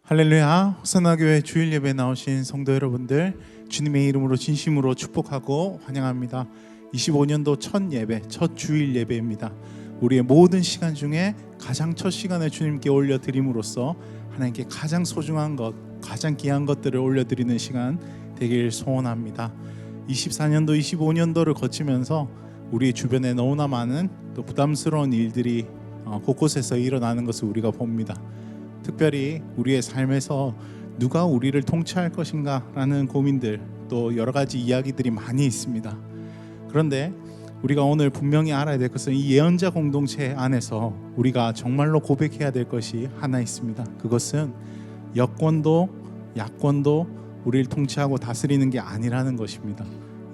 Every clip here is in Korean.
할렐루야. 호산나교회 주일 예배에 나오신 성도 여러분들, 주님의 이름으로 진심으로 축복하고 환영합니다. 25년도 첫 예배, 첫 주일 예배입니다. 우리의 모든 시간 중에 가장 첫 시간에 주님께 올려드림으로써 하나님께 가장 소중한 것, 가장 귀한 것들을 올려드리는 시간 되길 소원합니다. 24년도, 25년도를 거치면서 우리 주변에 너무나 많은 또 부담스러운 일들이 곳곳에서 일어나는 것을 우리가 봅니다. 특별히 우리의 삶에서 누가 우리를 통치할 것인가 라는 고민들, 또 여러 가지 이야기들이 많이 있습니다. 그런데 우리가 오늘 분명히 알아야 될 것은 이 예언자 공동체 안에서 우리가 정말로 고백해야 될 것이 하나 있습니다. 그것은 여권도 야권도 우리를 통치하고 다스리는 게 아니라는 것입니다.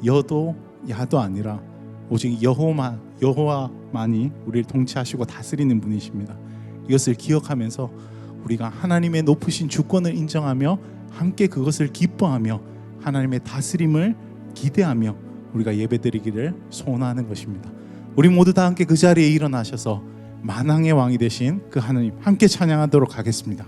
여도 야도 아니라 오직 여호와만이 우리를 통치하시고 다스리는 분이십니다. 이것을 기억하면서 우리가 하나님의 높으신 주권을 인정하며 함께 그것을 기뻐하며 하나님의 다스림을 기대하며 우리가 예배드리기를 소원하는 것입니다. 우리 모두 다 함께 그 자리에 일어나셔서 만왕의 왕이 되신 그 하나님 함께 찬양하도록 하겠습니다.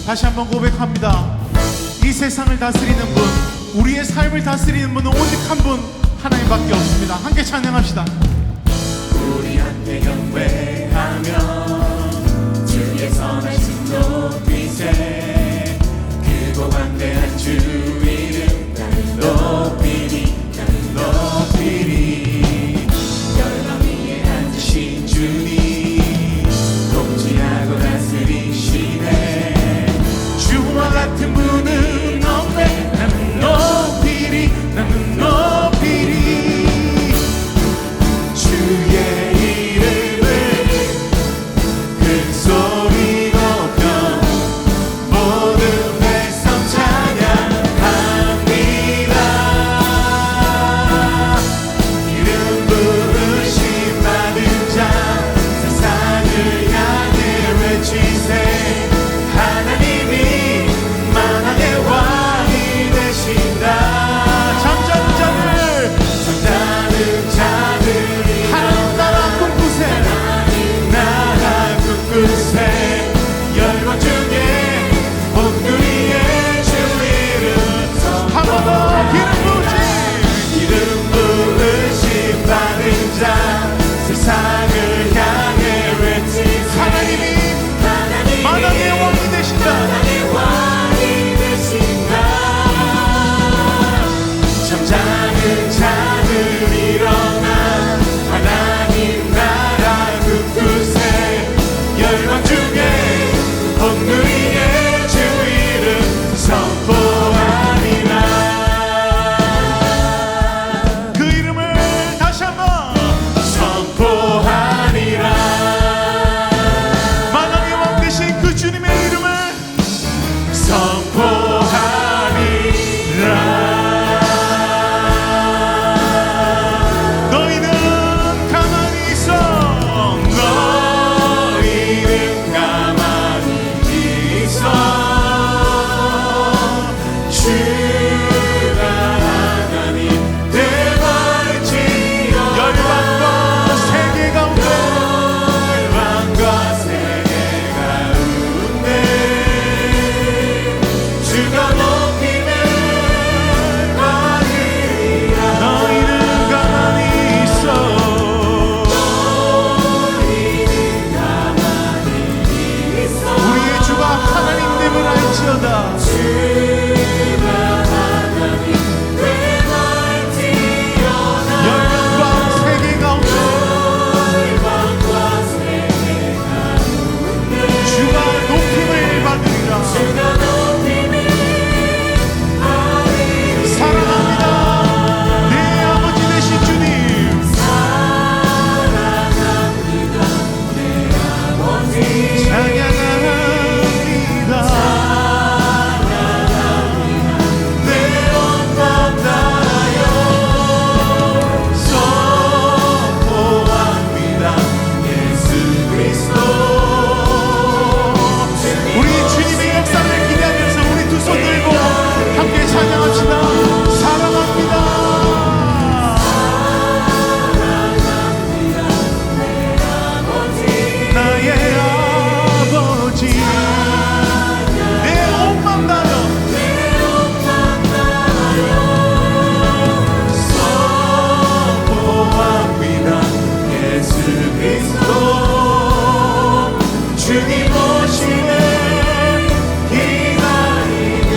다시 한번 고백합니다. 이 세상을 다스리는 분, 우리의 삶을 다스리는 분은 오직 한 분, 하나님밖에 없습니다. 함께 찬양합시다. 우리 함께 경배하며 주의 선하신 높이세 크고 광대한 주 이름 나는 높이리 나는 높이리 열방 위에 앉으신 주님 통치하고 다스리시네 주와 같은 분은 없네 나는 높이리 나는 높이리 주의 이름을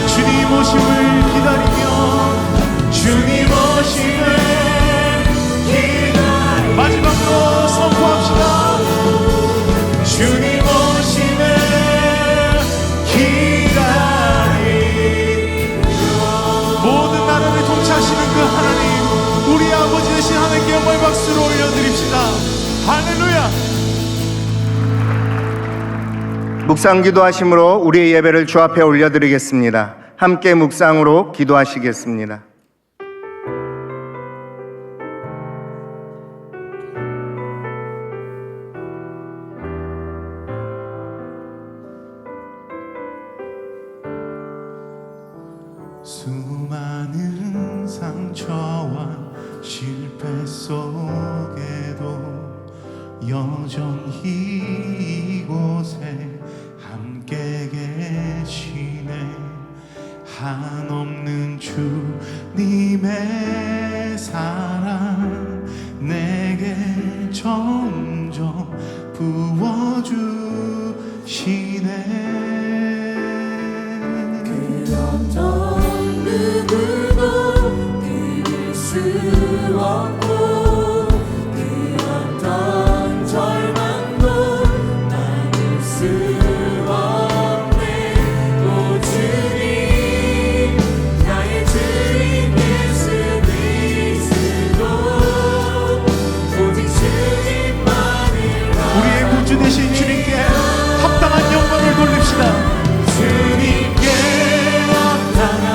주님 오심을 기다리며 주님 오심을 마지막으로 선포합시다. 주님 오심을 기다리며 모든 나라를 통치하시는 그 하나님, 우리 아버지 되신 하나님께 영광의 박수로 올려드립시다. 할렐루야. 묵상 기도하심으로 우리의 예배를 주 앞에 올려드리겠습니다. 함께 묵상으로 기도하시겠습니다. 수많은 상처와 실패 속에도 여전히 이곳에 함께 계시네. 한없는 주님의 사랑 내게 점점 부어주시네. 어떤 누구도 끊을 수 없고 그 어떤 절망도 막을 수 없네. 오 주님, 나의 주인 예수 그리스도, 오직 주님만을 우리의 구주 되신 주님께 합당한 영광을 돌립시다. 주님께 합당한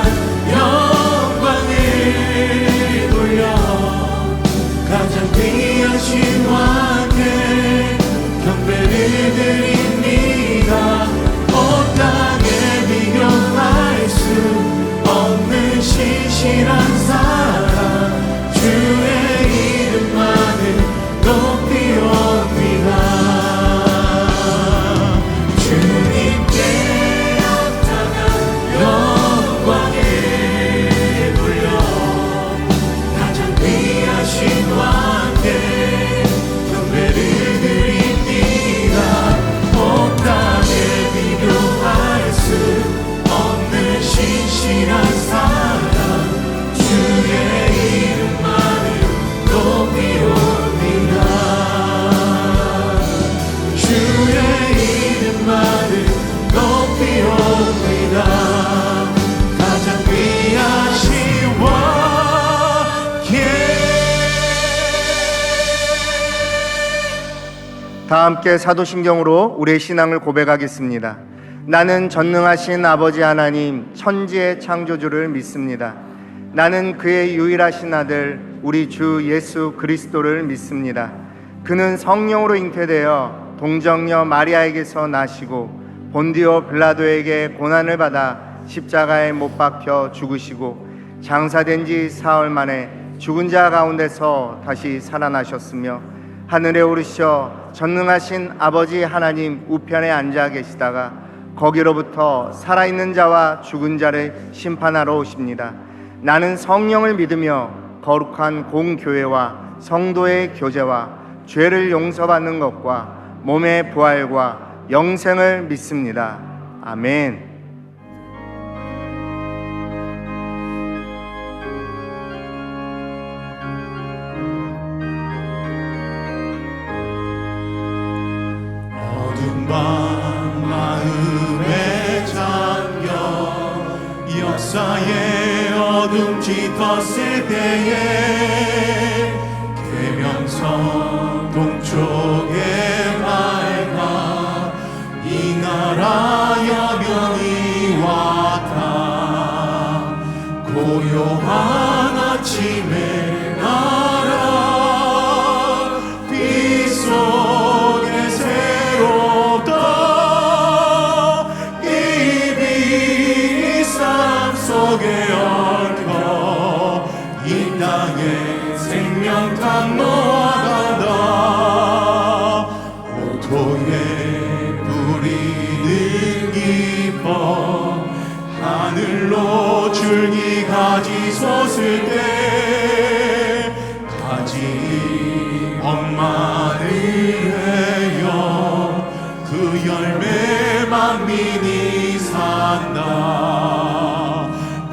영광을 돌려 가장 귀하신 왕께 경배를 드립니다. 온 땅에 비교할 수 없는 신실한 사랑, 주의 이름만을 높이옵니다. 주님께 합당한 영광을 돌려 가장 귀하신 왕께 경배를 드립니다. 온 땅에 비교할 수 없는 신실한 사랑, 주의 이름만을 높이옵니다. 주의 이름만을 높이옵니다. 가장 귀하신 왕께. 다 함께 사도신경으로 우리의 신앙을 고백하겠습니다. 나는 전능하신 아버지 하나님 천지의 창조주를 믿습니다. 나는 그의 유일하신 아들 우리 주 예수 그리스도를 믿습니다. 그는 성령으로 잉태되어 동정녀 마리아에게서 나시고 본디오 빌라도에게 고난을 받아 십자가에 못 박혀 죽으시고 장사된 지 사흘 만에 죽은 자 가운데서 다시 살아나셨으며 하늘에 오르셔 전능하신 아버지 하나님 우편에 앉아 계시다가 거기로부터 살아있는 자와 죽은 자를 심판하러 오십니다. 나는 성령을 믿으며 거룩한 공교회와 성도의 교제와 죄를 용서받는 것과 몸의 부활과 영생을 믿습니다. 아멘. 어둠 밤 마음에 잠겨 역사의 어둠 짙었을 때에 계명성 동쪽에 밝아 이 나라 여병이 왔다. 고요한 아침에 나라 빛 속에 새롭다. 이 빛 삶 속에 얽혀 이 땅에 생명탕 놓아간다. 오토에 뿌리는 기뻐 하늘로 줄기 가지 솟을 때 가지 엄마를 해요 그 열매 만민이 산다.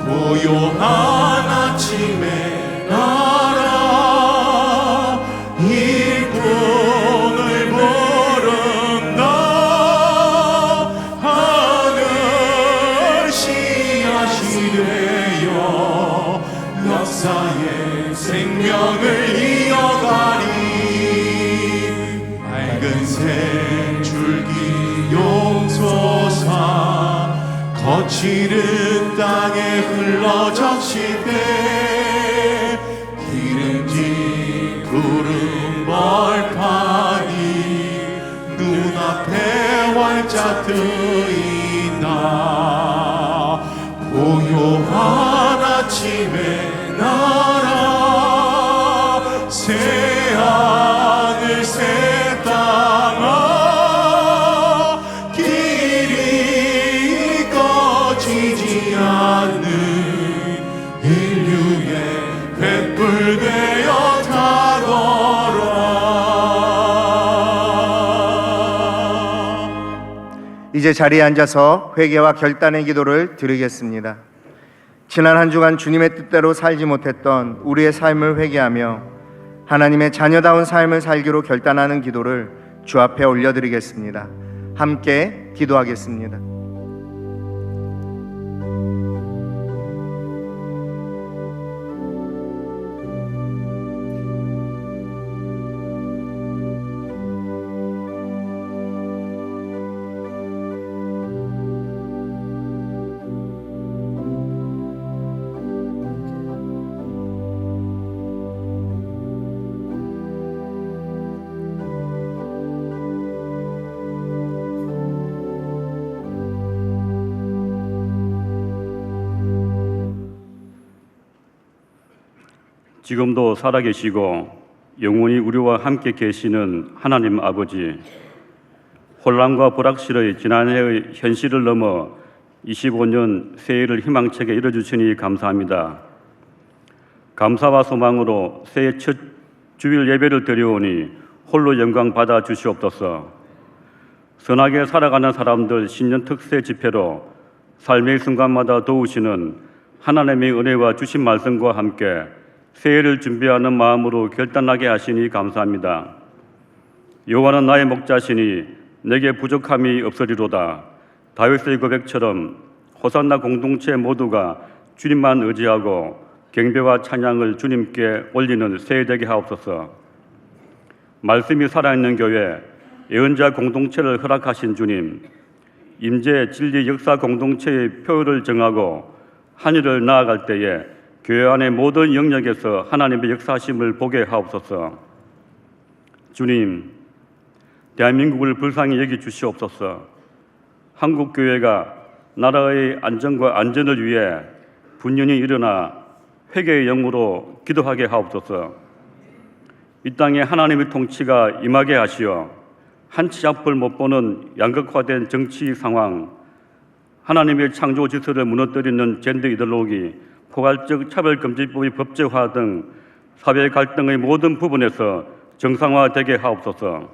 고요한 아침에 나라 일꾼을 부른다. 하늘 씨앗이 되어 역사의 생명을 이어가리. 붉은색 줄기 용솟아 거칠은 땅에 흘러적시되 기름진 구름 벌판이 눈앞에 활짝 트인다. 고요한 아침에 나라 새하늘 새 땅아 길이 꺼지지 않는 인류의 횃불 되어 타거라. 이제 자리에 앉아서 회개와 결단의 기도를 드리겠습니다. 지난 한 주간 주님의 뜻대로 살지 못했던 우리의 삶을 회개하며 하나님의 자녀다운 삶을 살기로 결단하는 기도를 주 앞에 올려드리겠습니다. 함께 기도하겠습니다. 지금도 살아계시고 영원히 우리와 함께 계시는 하나님 아버지, 혼란과 불확실의 지난해의 현실을 넘어 25년 새해를 희망차게 이뤄주시니 감사합니다. 감사와 소망으로 새해 첫 주일 예배를 드려오니 홀로 영광 받아 주시옵소서. 선하게 살아가는 사람들 신년 특세 집회로 삶의 순간마다 도우시는 하나님의 은혜와 주신 말씀과 함께 새해를 준비하는 마음으로 결단하게 하시니 감사합니다. 여호와는 나의 목자시니 내게 부족함이 없으리로다. 다윗의 고백처럼 호산나 공동체 모두가 주님만 의지하고 경배와 찬양을 주님께 올리는 새해 되게 하옵소서. 말씀이 살아있는 교회 예언자 공동체를 허락하신 주님, 임재 진리 역사 공동체의 표를 정하고 한 일을 나아갈 때에 교회 안의 모든 영역에서 하나님의 역사하심을 보게 하옵소서. 주님, 대한민국을 불쌍히 여기 주시옵소서. 한국 교회가 나라의 안정과 안전을 위해 분연히 일어나 회개의 영으로 기도하게 하옵소서. 이 땅에 하나님의 통치가 임하게 하시어 한치 앞을 못 보는 양극화된 정치 상황, 하나님의 창조 질서를 무너뜨리는 젠더 이데올로기, 포괄적 차별금지법의 법제화 등 사회 갈등의 모든 부분에서 정상화되게 하옵소서.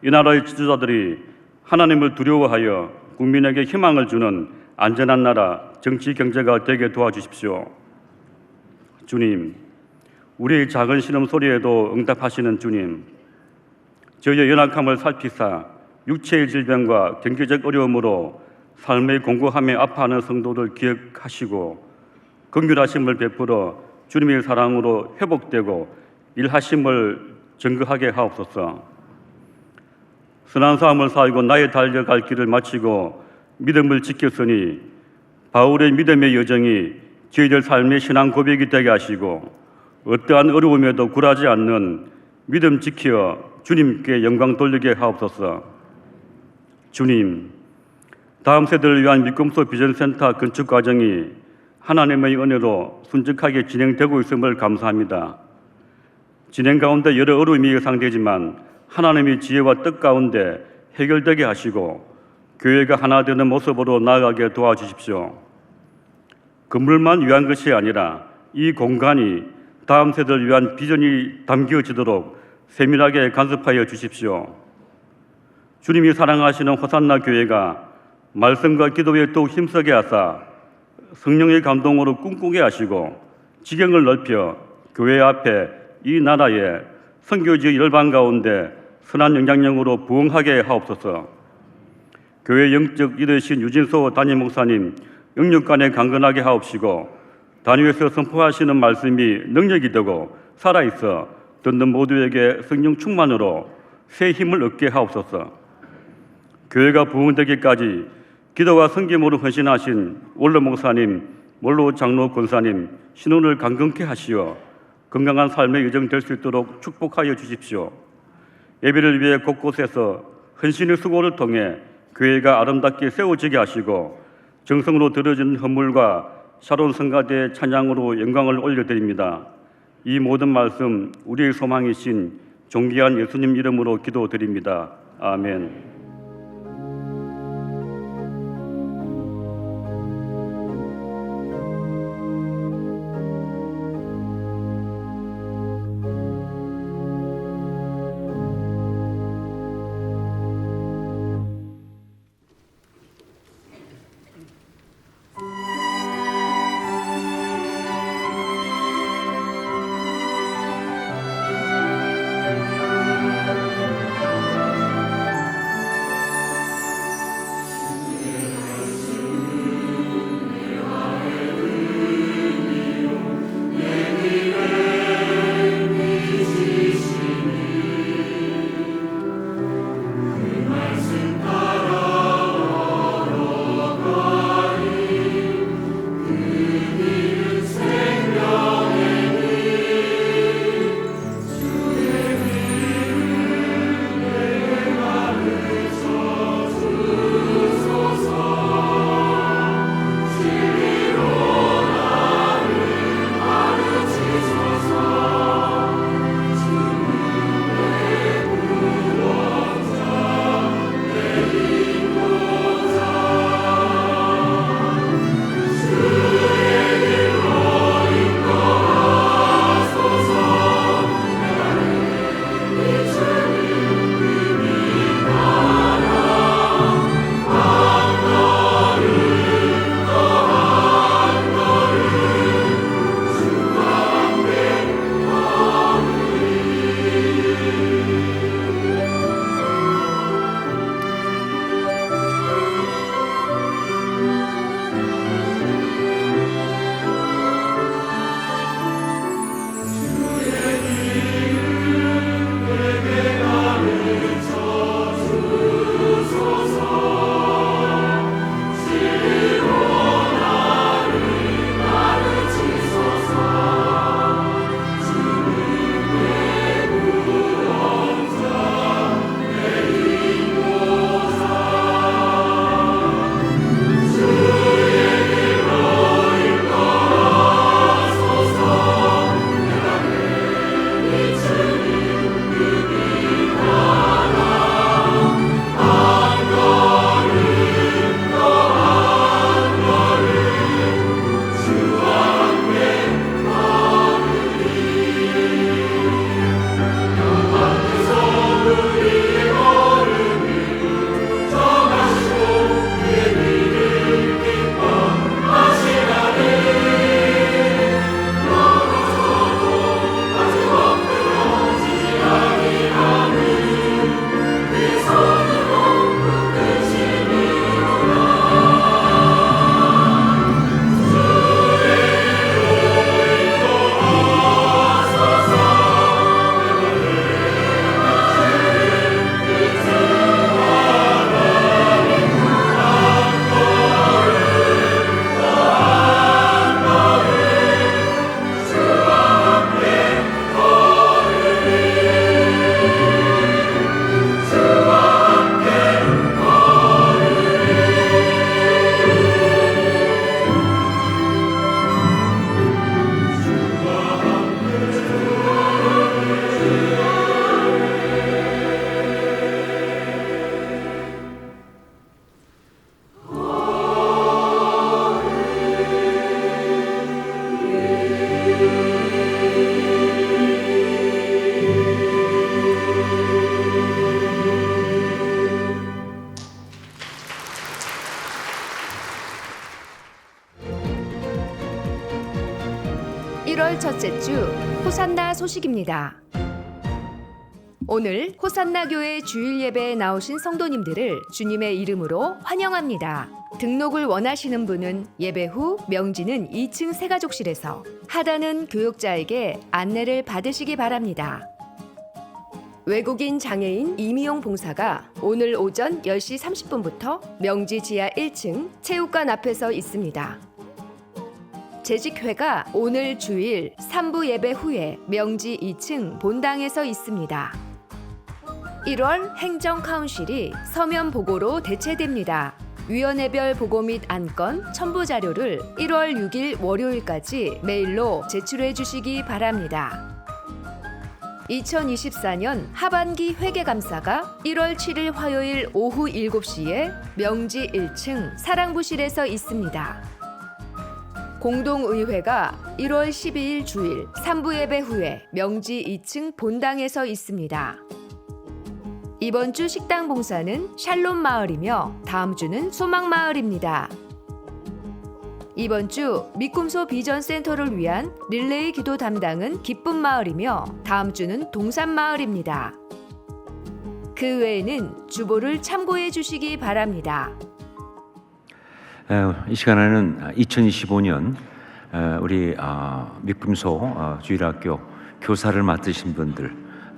이 나라의 지도자들이 하나님을 두려워하여 국민에게 희망을 주는 안전한 나라, 정치 경제가 되게 도와주십시오. 주님, 우리의 작은 신음소리에도 응답하시는 주님, 저희의 연약함을 살피사 육체의 질병과 경제적 어려움으로 삶의 공고함에 아파하는 성도를 기억하시고 긍휼하심을 베풀어 주님의 사랑으로 회복되고 일하심을 증거하게 하옵소서. 선한 삶을 살고 나의 달려갈 길을 마치고 믿음을 지켰으니 바울의 믿음의 여정이 저희들 삶의 신앙 고백이 되게 하시고 어떠한 어려움에도 굴하지 않는 믿음 지켜 주님께 영광 돌리게 하옵소서. 주님, 다음 세대를 위한 믿음소 비전센터 건축 과정이 하나님의 은혜로 순적하게 진행되고 있음을 감사합니다. 진행 가운데 여러 어려움이 예상되지만 하나님의 지혜와 뜻 가운데 해결되게 하시고 교회가 하나 되는 모습으로 나아가게 도와주십시오. 건물만 위한 것이 아니라 이 공간이 다음 세대를 위한 비전이 담겨지도록 세밀하게 간섭하여 주십시오. 주님이 사랑하시는 호산나 교회가 말씀과 기도에 더욱 힘쓰게 하사 성령의 감동으로 꿈꾸게 하시고 지경을 넓혀 교회 앞에 이 나라에 선교지 열방 가운데 선한 영향력으로 부흥하게 하옵소서. 교회 영적 리더신 유진소 담임 목사님 영육간에 강건하게 하옵시고 단위에서 선포하시는 말씀이 능력이 되고 살아있어 듣는 모두에게 성령 충만으로 새 힘을 얻게 하옵소서. 교회가 부흥되기까지 기도와 성김으로 헌신하신 원로 목사님, 원로 장로 권사님 신원을 강건케 하시어 건강한 삶의 여정 될 수 있도록 축복하여 주십시오. 예배를 위해 곳곳에서 헌신의 수고를 통해 교회가 아름답게 세워지게 하시고 정성으로 들어진 헌물과 샤론 성가대의 찬양으로 영광을 올려드립니다. 이 모든 말씀 우리의 소망이신 존귀한 예수님 이름으로 기도드립니다. 아멘. 11월 첫째 주 호산나 소식입니다. 오늘 호산나 교회 주일 예배에 나오신 성도님들을 주님의 이름으로 환영합니다. 등록을 원하시는 분은 예배 후 명지는 2층 세가족실에서, 하단은 교육자에게 안내를 받으시기 바랍니다. 외국인 장애인 이미용 봉사가 오늘 오전 10시 30분부터 명지 지하 1층 체육관 앞에서 있습니다. 재직회가 오늘 주일 3부 예배 후에 명지 2층 본당에서 있습니다. 1월 행정카운실이 서면 보고로 대체됩니다. 위원회별 보고 및 안건, 첨부 자료를 1월 6일 월요일까지 메일로 제출해 주시기 바랍니다. 2024년 하반기 회계감사가 1월 7일 화요일 오후 7시에 명지 1층 사랑부실에서 있습니다. 공동의회가 1월 12일 주일 3부 예배 후에 명지 2층 본당에서 있습니다. 이번 주 식당 봉사는 샬롬 마을이며 다음 주는 소망 마을입니다. 이번 주 미꿈소 비전 센터를 위한 릴레이 기도 담당은 기쁨 마을이며 다음 주는 동산 마을입니다. 그 외에는 주보를 참고해 주시기 바랍니다. 이 시간에는 2025년 우리 미꿈소 주일학교 교사를 맡으신 분들,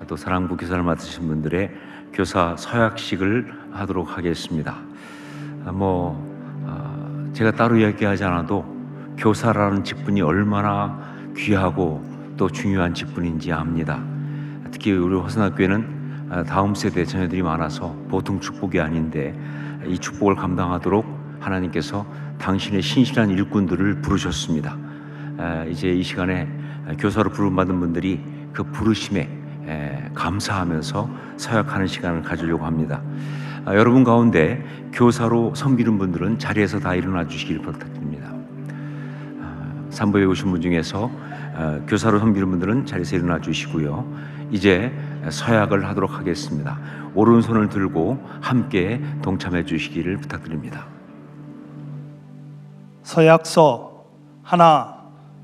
또 사랑부 교사를 맡으신 분들의 교사 서약식을 하도록 하겠습니다. 제가 따로 이야기하지 않아도 교사라는 직분이 얼마나 귀하고 또 중요한 직분인지 압니다. 특히 우리 호산학교에는 다음 세대 자녀들이 많아서 보통 축복이 아닌데 이 축복을 감당하도록 하나님께서 당신의 신실한 일꾼들을 부르셨습니다. 이제 이 시간에 교사로 부름받은 분들이 그 부르심에 감사하면서 서약하는 시간을 가지려고 합니다. 여러분 가운데 교사로 섬기는 분들은 자리에서 다 일어나 주시길 부탁드립니다. 산부에 오신 분 중에서 교사로 섬기는 분들은 자리에서 일어나 주시고요. 이제 서약을 하도록 하겠습니다. 오른손을 들고 함께 동참해 주시기를 부탁드립니다. 서약서 하나,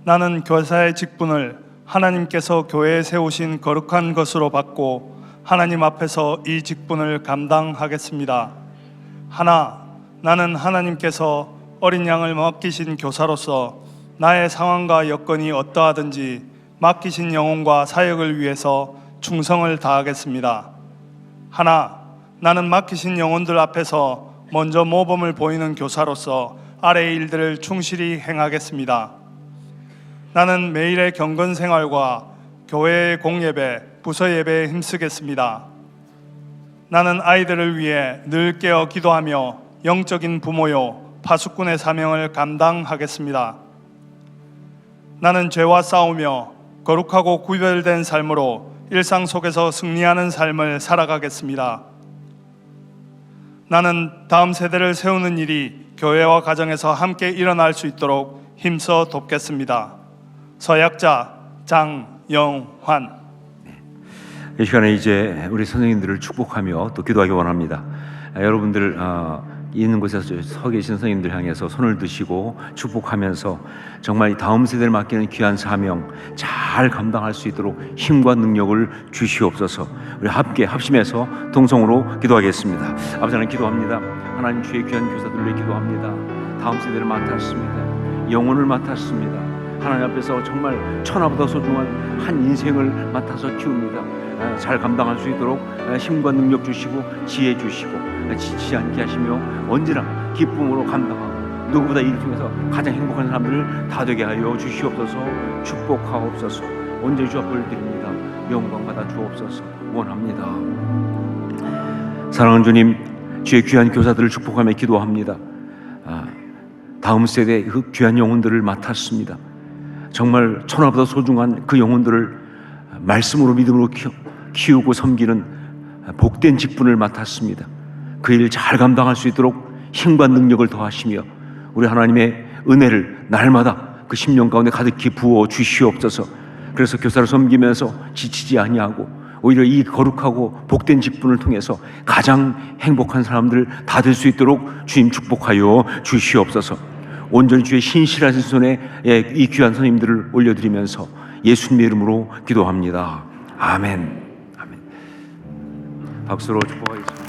나는 교사의 직분을 하나님께서 교회에 세우신 거룩한 것으로 받고 하나님 앞에서 이 직분을 감당하겠습니다. 하나, 나는 하나님께서 어린 양을 맡기신 교사로서 나의 상황과 여건이 어떠하든지 맡기신 영혼과 사역을 위해서 충성을 다하겠습니다. 하나, 나는 맡기신 영혼들 앞에서 먼저 모범을 보이는 교사로서 아래의 일들을 충실히 행하겠습니다. 나는 매일의 경건 생활과 교회의 공예배, 부서 예배에 힘쓰겠습니다. 나는 아이들을 위해 늘 깨어 기도하며 영적인 부모요 파수꾼의 사명을 감당하겠습니다. 나는 죄와 싸우며 거룩하고 구별된 삶으로 일상 속에서 승리하는 삶을 살아가겠습니다. 나는 다음 세대를 세우는 일이 교회와 가정에서 함께 일어날 수 있도록 힘써 돕겠습니다. 서약자 장영환. 이 시간에 이제 우리 선생님들을 축복하며 또 기도하기 원합니다. 여러분들 있는 곳에서 서 계신 선생님들 향해서 손을 드시고 축복하면서 정말 다음 세대를 맡기는 귀한 사명 잘 감당할 수 있도록 힘과 능력을 주시옵소서. 우리 함께 합심해서 동성으로 기도하겠습니다. 아버지 하나님 기도합니다. 하나님 주의 귀한 교사들을 위해 기도합니다. 다음 세대를 맡았습니다. 영혼을 맡았습니다. 하나님 앞에서 정말 천하보다 소중한 한 인생을 맡아서 키웁니다. 잘 감당할 수 있도록 힘과 능력 주시고 지혜 주시고 지치지 않게 하시며 언제나 기쁨으로 감당하고 누구보다 이를 통해서 가장 행복한 사람들을 다 되게 하여 주시옵소서. 축복하옵소서. 언제 주 앞을 드립니다. 영광 받아 주옵소서. 원합니다. 사랑하는 주님, 주의 귀한 교사들을 축복하며 기도합니다. 다음 세대 그 귀한 영혼들을 맡았습니다. 정말 천하보다 소중한 그 영혼들을 말씀으로 믿음으로 키우고 섬기는 복된 직분을 맡았습니다. 그 일 잘 감당할 수 있도록 힘과 능력을 더하시며 우리 하나님의 은혜를 날마다 그 심령 가운데 가득히 부어 주시옵소서. 그래서 교사를 섬기면서 지치지 아니하고 오히려 이 거룩하고 복된 직분을 통해서 가장 행복한 사람들 다 될 수 있도록 주님 축복하여 주시옵소서. 온전히 주의 신실하신 손에 이 귀한 손님들을 올려드리면서 예수님의 이름으로 기도합니다. 아멘. 아멘. 박수로 축복하겠습니다.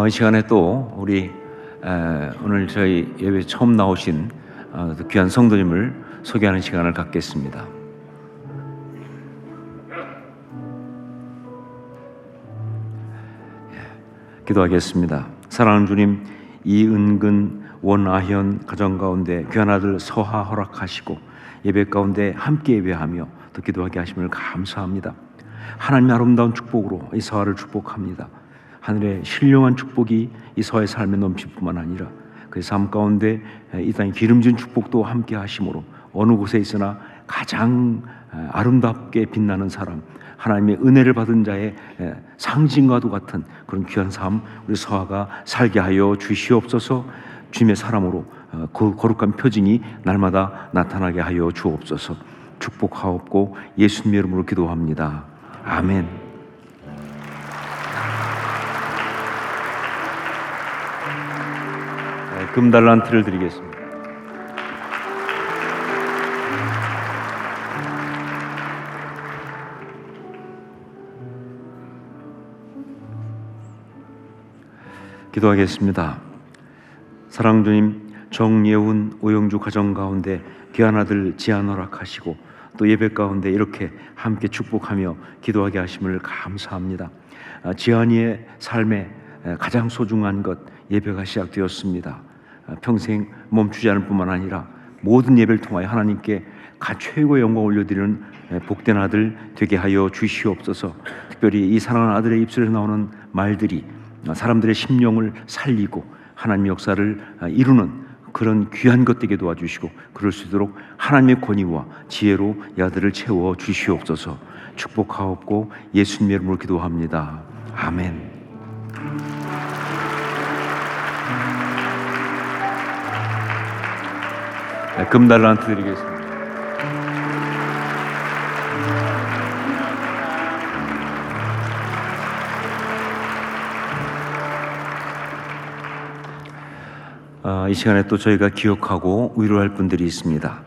이 시간에 또 우리 오늘 저희 예배 처음 나오신 귀한 성도님을 소개하는 시간을 갖겠습니다. 기도하겠습니다. 사랑하는 주님, 이은근, 원아현 가정 가운데 귀한 아들 서하 허락하시고 예배 가운데 함께 예배하며 또 기도하게 하심을 감사합니다. 하나님의 아름다운 축복으로 이 서하를 축복합니다. 하늘의 신령한 축복이 이 서하의 삶에 넘칠 뿐만 아니라 그의 삶 가운데 이 땅의 기름진 축복도 함께 하심으로 어느 곳에 있으나 가장 아름답게 빛나는 사람, 하나님의 은혜를 받은 자의 상징과도 같은 그런 귀한 삶 우리 서하가 살게 하여 주시옵소서. 주님의 사람으로 그 거룩한 표징이 날마다 나타나게 하여 주옵소서. 축복하옵고 예수님의 이름으로 기도합니다. 아멘. 금달란트를 드리겠습니다. 기도하겠습니다. 사랑 주님, 정예훈, 오영주 가정 가운데 귀한 아들 지안 허락하시고 또 예배 가운데 이렇게 함께 축복하며 기도하게 하심을 감사합니다. 지안이의 삶에 가장 소중한 것 예배가 시작되었습니다. 평생 멈추지 않을 뿐만 아니라 모든 예배를 통하여 하나님께 최고의 영광을 올려드리는 복된 아들 되게 하여 주시옵소서. 특별히 이 사랑하는 아들의 입술에서 나오는 말들이 사람들의 심령을 살리고 하나님의 역사를 이루는 그런 귀한 것 되게 도와주시고 그럴 수 있도록 하나님의 권위와 지혜로 이 아들을 채워 주시옵소서. 축복하옵고 예수님의 이름으로 기도합니다. 아멘. 금달란트 드리겠습니다. 이 시간에 또 저희가 기억하고 위로할 분들이 있습니다.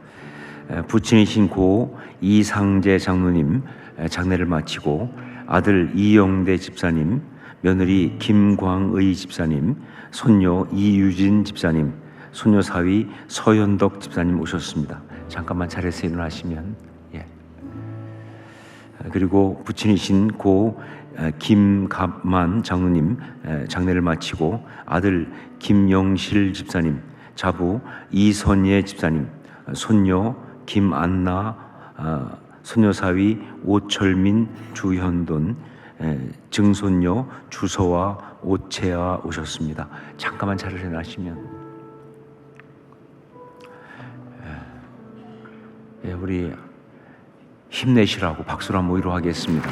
부친이신 고 이상재 장로님 장례를 마치고 아들 이영대 집사님, 며느리 김광의 집사님, 손녀 이유진 집사님, 손녀 사위 서현덕 집사님 오셨습니다. 잠깐만 자리에서 일어나시면. 그리고 부친이신 고 김갑만 장로님 장례를 마치고 아들 김영실 집사님, 자부 이선예 집사님, 손녀 김안나, 손녀 사위 오철민 주현돈, 증손녀 주서와 오채아 오셨습니다. 잠깐만 자리를 일어나시면. 우리 힘내시라고 박수로 한번 위로하겠습니다.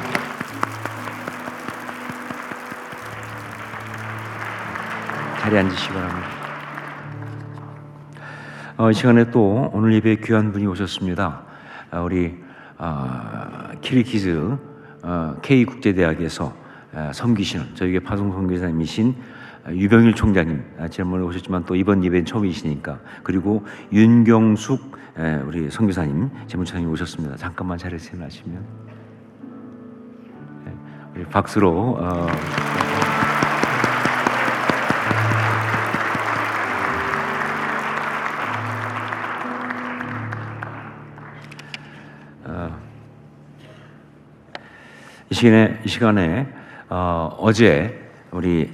자리에 앉으시기 바랍니다. 이 시간에 또 오늘 예배에 귀한 분이 오셨습니다. 우리 키르기즈 K국제대학에서 섬기시는 저에게 파송 선교사님이신 유병일 총장님 지난번에 오셨지만 또 이번 예배는 처음이시니까, 그리고 윤경숙 우리 선교사님 재무차장님 오셨습니다. 잠깐만 자리에서 일어나시면 우리 박수로 이 시간에 어제 우리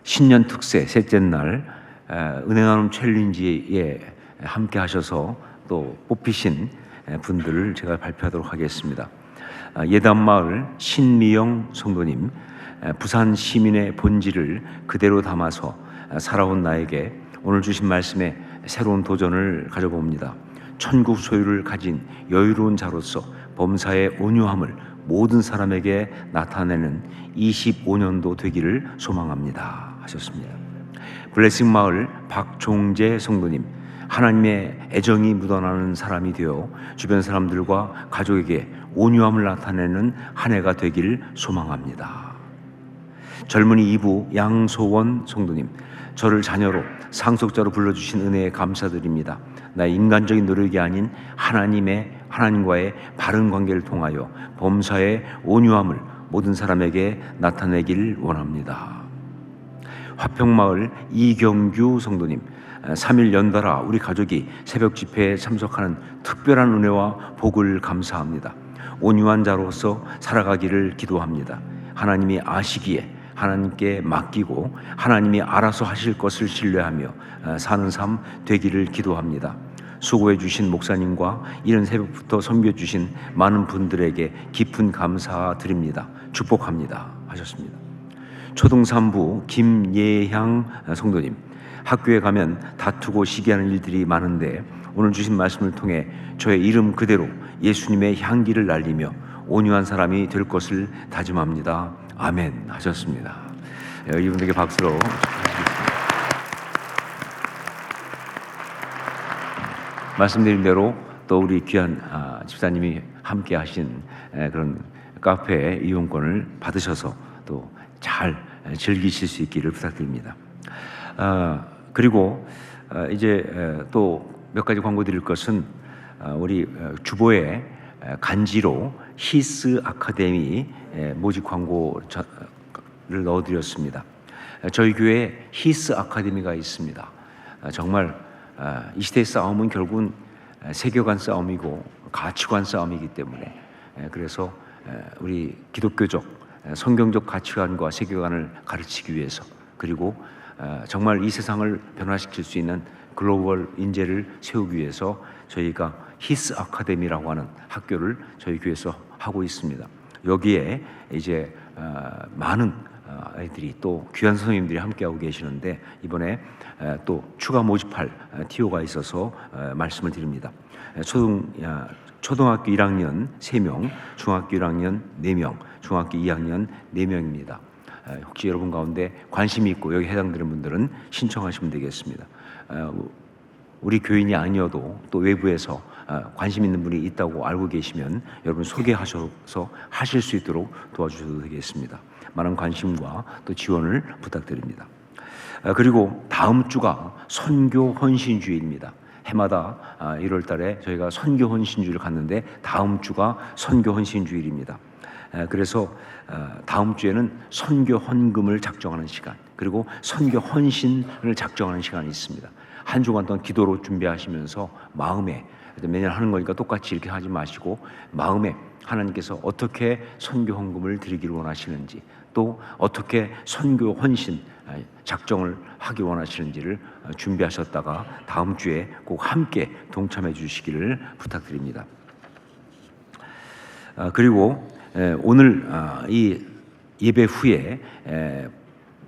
신년 특세 셋째 날 은혜 나눔 챌린지에 함께 하셔서 또 뽑히신 분들을 제가 발표하도록 하겠습니다. 예단마을 신미영 성도님, 부산 시민의 본질을 그대로 담아서 살아온 나에게 오늘 주신 말씀에 새로운 도전을 가져봅니다. 천국 소유를 가진 여유로운 자로서 범사의 온유함을 모든 사람에게 나타내는 25년도 되기를 소망합니다 하셨습니다. 블레싱 마을 박종재 성도님, 하나님의 애정이 묻어나는 사람이 되어 주변 사람들과 가족에게 온유함을 나타내는 한 해가 되길 소망합니다. 젊은이 2부 양소원 성도님, 저를 자녀로 상속자로 불러주신 은혜에 감사드립니다. 나의 인간적인 노력이 아닌 하나님과의 바른 관계를 통하여 범사의 온유함을 모든 사람에게 나타내길 원합니다. 화평마을 이경규 성도님, 3일 연달아 우리 가족이 새벽 집회에 참석하는 특별한 은혜와 복을 감사합니다. 온유한 자로서 살아가기를 기도합니다. 하나님이 아시기에 하나님께 맡기고 하나님이 알아서 하실 것을 신뢰하며 사는 삶 되기를 기도합니다. 수고해 주신 목사님과 이른 새벽부터 섬겨 주신 많은 분들에게 깊은 감사드립니다. 축복합니다 하셨습니다. 초등 3부 김예향 성도님, 학교에 가면 다투고 시기하는 일들이 많은데 오늘 주신 말씀을 통해 저의 이름 그대로 예수님의 향기를 날리며 온유한 사람이 될 것을 다짐합니다. 아멘 하셨습니다. 이분들에게 박수로 말씀드린 대로 또 우리 귀한 집사님이 함께 하신 그런 카페 이용권을 받으셔서 또 잘 즐기실 수 있기를 부탁드립니다. 그리고 이제 또 몇 가지 광고 드릴 것은 우리 주보에 간지로 히스 아카데미 모집 광고를 넣어드렸습니다. 저희 교회에 히스 아카데미가 있습니다. 정말 이 시대의 싸움은 결국은 세계관 싸움이고 가치관 싸움이기 때문에 그래서 우리 기독교적 성경적 가치관과 세계관을 가르치기 위해서, 그리고 정말 이 세상을 변화시킬 수 있는 글로벌 인재를 세우기 위해서 저희가 히스 아카데미라고 하는 학교를 저희 교회에서 하고 있습니다. 여기에 이제 많은 아이들이 또 귀한 선생님들이 함께하고 계시는데 이번에 또 추가 모집할 TO가 있어서 말씀을 드립니다. 초등학교 1학년 3명, 중학교 1학년 4명, 중학교 2학년 4명입니다. 혹시 여러분 가운데 관심이 있고 여기 해당되는 분들은 신청하시면 되겠습니다. 우리 교인이 아니어도 또 외부에서 관심 있는 분이 있다고 알고 계시면 여러분 소개하셔서 하실 수 있도록 도와주셔도 되겠습니다. 많은 관심과 또 지원을 부탁드립니다. 그리고 다음 주가 선교 헌신주일입니다. 해마다 1월 달에 저희가 선교 헌신주일을 갖는데 다음 주가 선교 헌신주일입니다. 그래서 다음 주에는 선교 헌금을 작정하는 시간, 그리고 선교 헌신을 작정하는 시간이 있습니다. 한 주간 동안 기도로 준비하시면서 마음에, 매년 하는 거니까 똑같이 이렇게 하지 마시고 마음에 하나님께서 어떻게 선교 헌금을 드리기를 원하시는지, 또 어떻게 선교 헌신 작정을 하기 원하시는지를 준비하셨다가 다음 주에 꼭 함께 동참해 주시기를 부탁드립니다. 그리고 오늘 이 예배 후에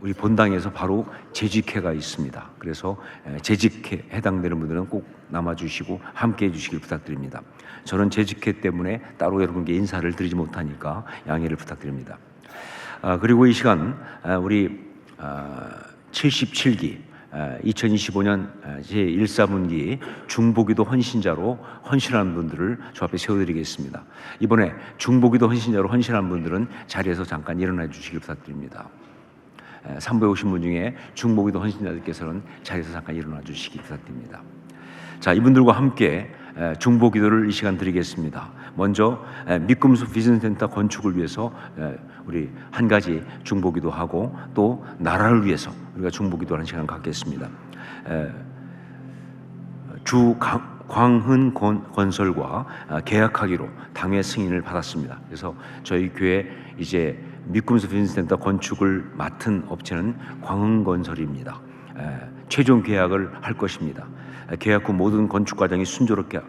우리 본당에서 바로 재직회가 있습니다. 그래서 재직회 해당되는 분들은 꼭 남아주시고 함께해 주시길 부탁드립니다. 저는 재직회 때문에 따로 여러분께 인사를 드리지 못하니까 양해를 부탁드립니다. 그리고 이 시간 우리 77기 2025년 제1사분기 중보기도 헌신자로 헌신한 분들을 저 앞에 세워드리겠습니다. 이번에 중보기도 헌신자로 헌신한 분들은 자리에서 잠깐 일어나 주시길 부탁드립니다. 3부에 오신 분 중에 중보기도 헌신자들께서는 자리에서 잠깐 일어나 주시기 부탁드립니다. 자, 이분들과 함께 중보기도를 이 시간 드리겠습니다. 먼저 미꿈숲 비전센터 건축을 위해서 우리 한 가지 중보기도하고 또 나라를 위해서 우리가 중보기도하는 시간 갖겠습니다. 광흔 건설과 계약하기로 당회 승인을 받았습니다. 그래서 저희 교회 이제 미꿈숲 비전센터 건축을 맡은 업체는 광흔건설입니다. 최종 계약을 할 것입니다. 계약 후 모든 건축 과정이 순조롭게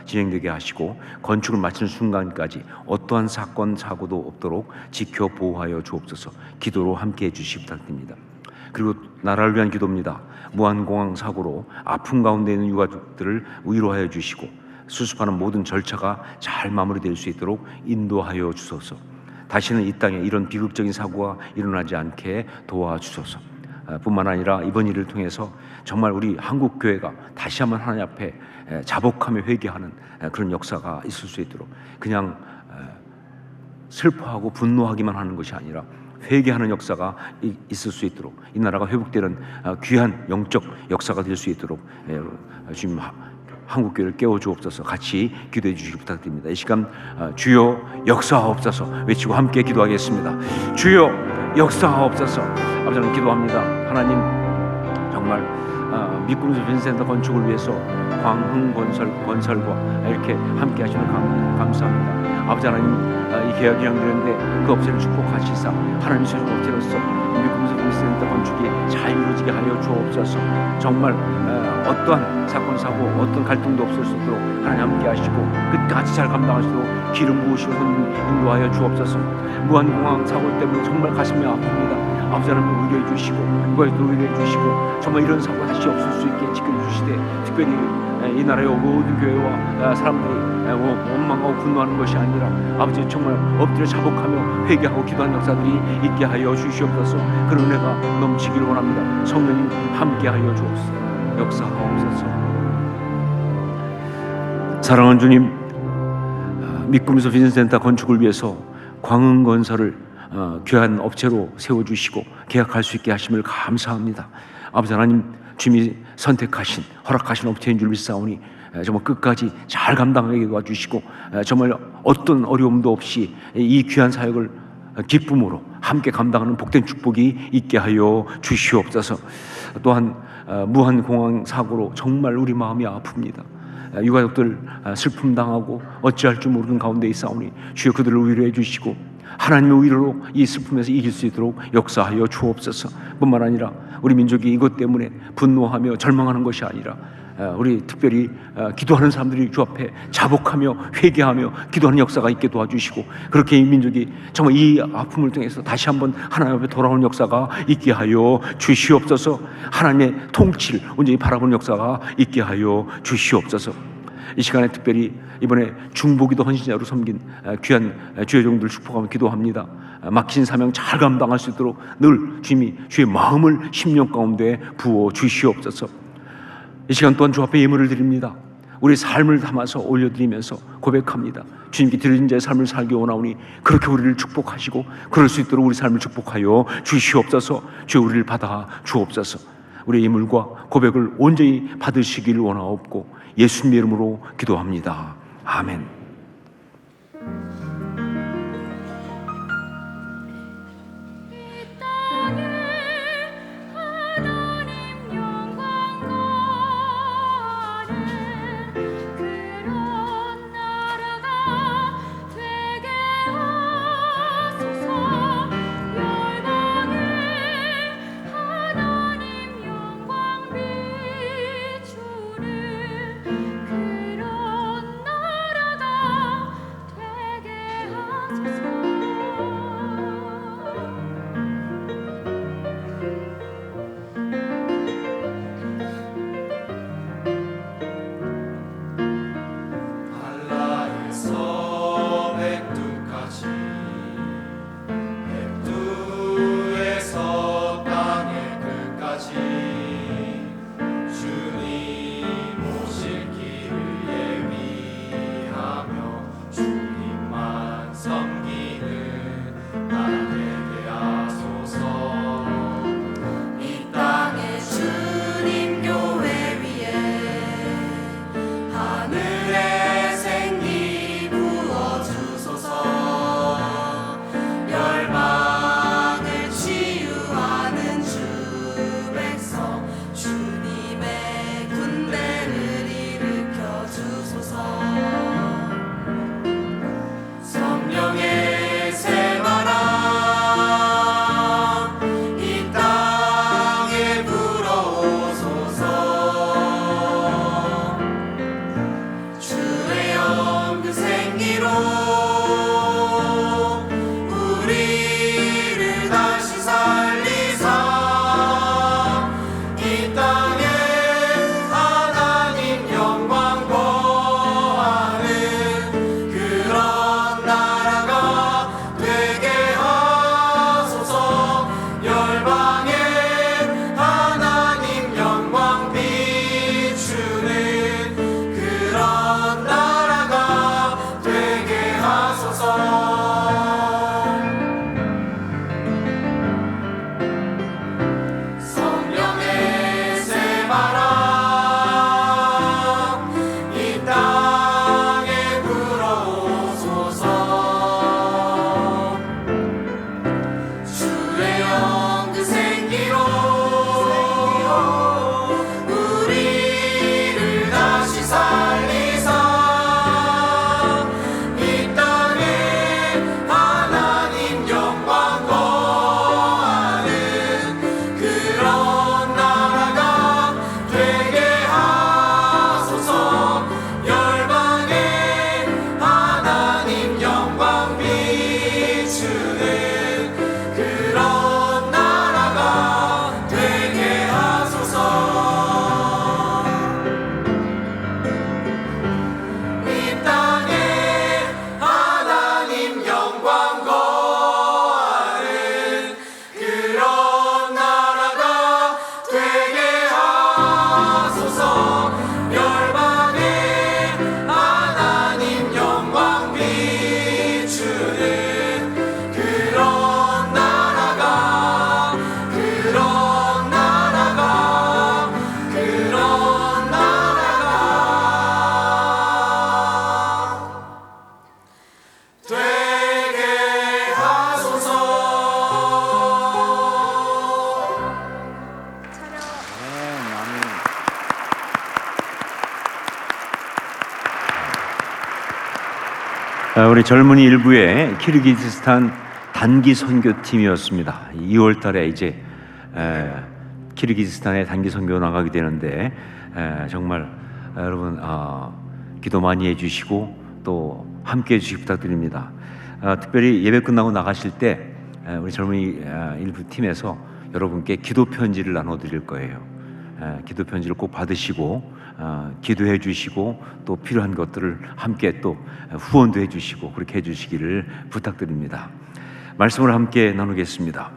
진행되게 하시고 건축을 마치는 순간까지 어떠한 사건 사고도 없도록 지켜 보호하여 주옵소서. 기도로 함께해 주시기 부탁드립니다. 그리고 나라를 위한 기도입니다. 무한공항 사고로 아픔 가운데 있는 유가족들을 위로하여 주시고 수습하는 모든 절차가 잘 마무리될 수 있도록 인도하여 주소서. 다시는 이 땅에 이런 비극적인 사고가 일어나지 않게 도와주소서. 뿐만 아니라 이번 일을 통해서 정말 우리 한국 교회가 다시 한번 하나님 앞에 자복하며 회개하는 그런 역사가 있을 수 있도록, 그냥 슬퍼하고 분노하기만 하는 것이 아니라 회개하는 역사가 있을 수 있도록, 이 나라가 회복되는 귀한 영적 역사가 될 수 있도록 주님 한국 교회를 깨워 주옵소서. 같이 기도해 주시기 부탁드립니다. 이 시간 주여 역사하옵소서 외치고 함께 기도하겠습니다. 주여 역사하옵소서. 아버지 하나님 기도합니다. 하나님 정말 미꾸미소 빈센터 건축을 위해서 광흥 건설과 이렇게 함께 하시는 감사합니다. 아버지 하나님 이 계약이 진행되는데 그 업체를 축복하시사 하나님 최종 업체로서 미꾸미소 빈센터 건축이 잘 이루어지게 하여 주옵소서. 정말 어떠한 사건 사고 어떤 갈등도 없을 수 있도록 하나님 함께 하시고 끝까지 잘 감당하시도록 기름 부으시고 인도하여 주옵소서. 무한공항 사고 때문에 정말 가슴이 아픕니다. 아버지 하나님 의뢰해 주시고 이거에도 의뢰해 주시고 정말 이런 사고가 다시 없을 수 있게 지켜주시되, 특별히 이 나라의 모든 교회와 사람들이 원망하고 분노하는 것이 아니라 아버지 정말 엎드려 자복하며 회개하고 기도하는 역사들이 있게 하여 주시옵소서. 그런 은혜가 넘치기를 원합니다. 성령님 함께하여 주옵소서. 역사하옵소서. 사랑하는 주님, 미꾸미소 빈센터 건축을 위해서 광흥건설을 귀한 업체로 세워주시고 계약할 수 있게 하심을 감사합니다. 아버지 하나님, 주님이 선택하신 허락하신 업체인 줄 믿사오니 정말 끝까지 잘 감당하게 도와주시고 정말 어떤 어려움도 없이 이 귀한 사역을 기쁨으로 함께 감당하는 복된 축복이 있게 하여 주시옵소서. 또한 무한공항 사고로 정말 우리 마음이 아픕니다. 유가족들 슬픔 당하고 어찌할 줄 모르는 가운데 있사오니 주여 그들을 위로해 주시고 하나님의 위로로 이 슬픔에서 이길 수 있도록 역사하여 주옵소서. 뿐만 아니라 우리 민족이 이것 때문에 분노하며 절망하는 것이 아니라 우리 특별히 기도하는 사람들이 주 앞에 자복하며 회개하며 기도하는 역사가 있게 도와주시고, 그렇게 이 민족이 정말 이 아픔을 통해서 다시 한번 하나님 앞에 돌아오는 역사가 있게 하여 주시옵소서. 하나님의 통치를 온전히 바라보는 역사가 있게 하여 주시옵소서. 이 시간에 특별히 이번에 중보기도 헌신자로 섬긴 귀한 주의 종들 축복하며 기도합니다. 막힌 사명 잘 감당할 수 있도록 늘 주님이 주의 마음을 심령 가운데 부어 주시옵소서. 이 시간 또한 주 앞에 예물을 드립니다. 우리 삶을 담아서 올려드리면서 고백합니다. 주님께 드린 자의 삶을 살기 원하오니 그렇게 우리를 축복하시고 그럴 수 있도록 우리 삶을 축복하여 주시옵소서. 주여 우리를 받아 주옵소서. 우리의 예물과 고백을 온전히 받으시기를 원하옵고 예수님의 이름으로 기도합니다. 아멘. 우리 젊은이 일부의 키르기즈스탄 단기 선교팀이었습니다. 2월 달에 이제 키르기즈스탄에 단기 선교 나가게 되는데 정말 여러분 기도 많이 해주시고 또 함께 해주시기 부탁드립니다. 특별히 예배 끝나고 나가실 때 우리 젊은이 일부 팀에서 여러분께 기도 편지를 나눠드릴 거예요. 기도 편지를 꼭 받으시고 기도해 주시고 또 필요한 것들을 함께 또 후원도 해 주시고 그렇게 해 주시기를 부탁드립니다. 말씀을 함께 나누겠습니다.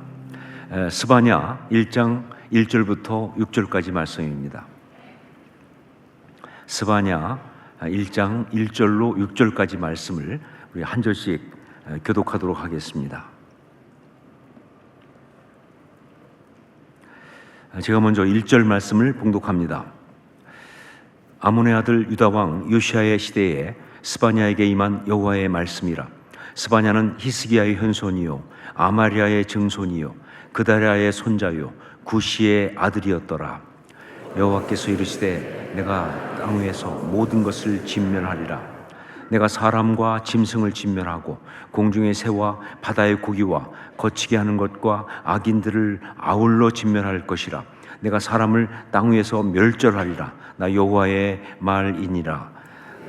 스바냐 1장 1절부터 6절까지 말씀입니다. 스바냐 1장 1절로 6절까지 말씀을 우리 한 절씩 교독하도록 하겠습니다. 제가 먼저 1절 말씀을 봉독합니다. 아몬의 아들 유다 왕 요시아의 시대에 스바냐에게 임한 여호와의 말씀이라. 스바냐는 히스기야의 현손이요 아마리아의 증손이요 그다랴의 손자요 구시의 아들이었더라. 여호와께서 이르시되 내가 땅 위에서 모든 것을 진멸하리라. 내가 사람과 짐승을 진멸하고 공중의 새와 바다의 고기와 거치게 하는 것과 악인들을 아울러 진멸할 것이라. 내가 사람을 땅 위에서 멸절하리라. 나 여호와의 말이니라.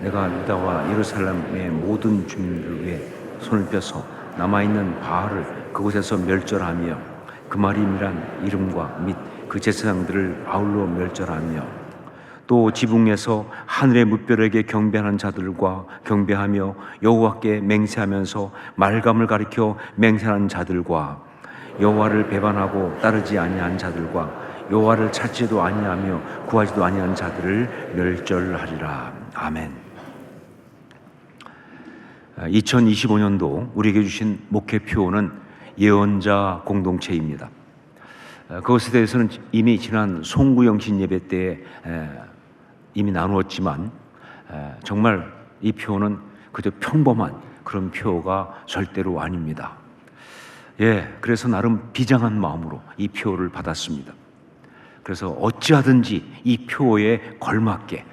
내가 유다와 예루살렘의 모든 주민들 위에 손을 펴서 남아있는 바알을 그곳에서 멸절하며 그마림이란 이름과 및 그 제사장들을 아울러 멸절하며 또 지붕에서 하늘의 무별에게 경배하는 자들과 경배하며 여호와께 맹세하면서 말감을 가리켜 맹세하는 자들과 여호와를 배반하고 따르지 아니한 자들과 여호와를 찾지도 아니하며 구하지도 아니한 자들을 멸절하리라. 아멘. 2025년도 우리에게 주신 목회표는 예언자 공동체입니다. 그것에 대해서는 이미 지난 송구영신 예배 때 이미 나누었지만 정말 이 표는 그저 평범한 그런 표가 절대로 아닙니다. 그래서 나름 비장한 마음으로 이 표를 받았습니다. 그래서 어찌하든지 이 표에 걸맞게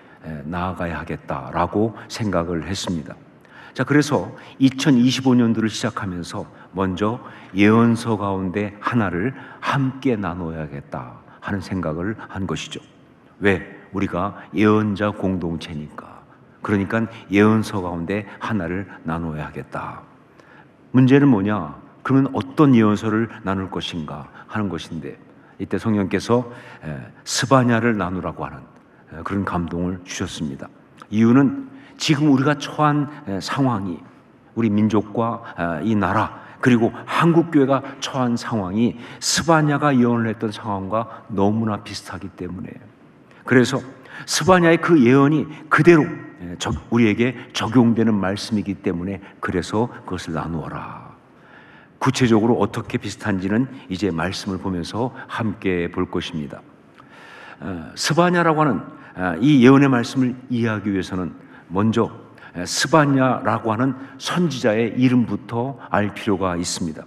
나아가야 하겠다라고 생각을 했습니다. 자, 그래서 2025년도를 시작하면서 먼저 예언서 가운데 하나를 함께 나눠야겠다 하는 생각을 한 것이죠. 왜? 우리가 예언자 공동체니까. 그러니까 예언서 가운데 하나를 나눠야 하겠다. 문제는 뭐냐? 그러면 어떤 예언서를 나눌 것인가 하는 것인데 이때 성령께서 스바냐를 나누라고 하는 그런 감동을 주셨습니다. 이유는 지금 우리가 처한 상황이 우리 민족과 이 나라 그리고 한국교회가 처한 상황이 스바냐가 예언을 했던 상황과 너무나 비슷하기 때문에 그래서 스바냐의 그 예언이 그대로 우리에게 적용되는 말씀이기 때문에 그래서 그것을 나누어라. 구체적으로 어떻게 비슷한지는 이제 말씀을 보면서 함께 볼 것입니다. 스바냐라고 하는 이 예언의 말씀을 이해하기 위해서는 먼저 스바냐라고 하는 선지자의 이름부터 알 필요가 있습니다.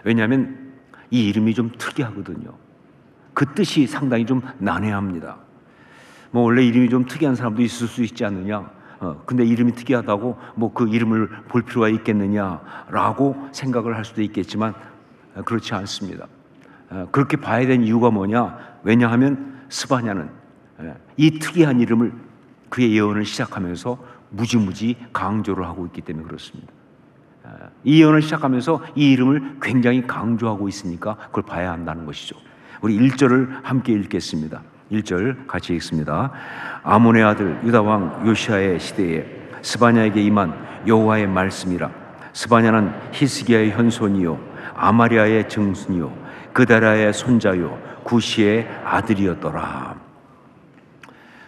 왜냐하면 이 이름이 좀 특이하거든요. 그 뜻이 상당히 좀 난해합니다. 뭐 원래 이름이 좀 특이한 사람도 있을 수 있지 않느냐? 근데 이름이 특이하다고 뭐 그 이름을 볼 필요가 있겠느냐라고 생각을 할 수도 있겠지만 그렇지 않습니다. 그렇게 봐야 되는 이유가 뭐냐? 왜냐하면 스바냐는 이 특이한 이름을 그의 예언을 시작하면서 무지무지 강조를 하고 있기 때문에 그렇습니다. 이 예언을 시작하면서 이 이름을 굉장히 강조하고 있으니까 그걸 봐야 한다는 것이죠. 우리 1절을 함께 읽겠습니다. 1절 같이 읽습니다. 아몬의 아들 유다 왕 요시아의 시대에 스바냐에게 임한 여호와의 말씀이라. 스바냐는 히스기야의 현손이요 아마리아의 증손이요 그다랴의 손자요 구시의 아들이었더라.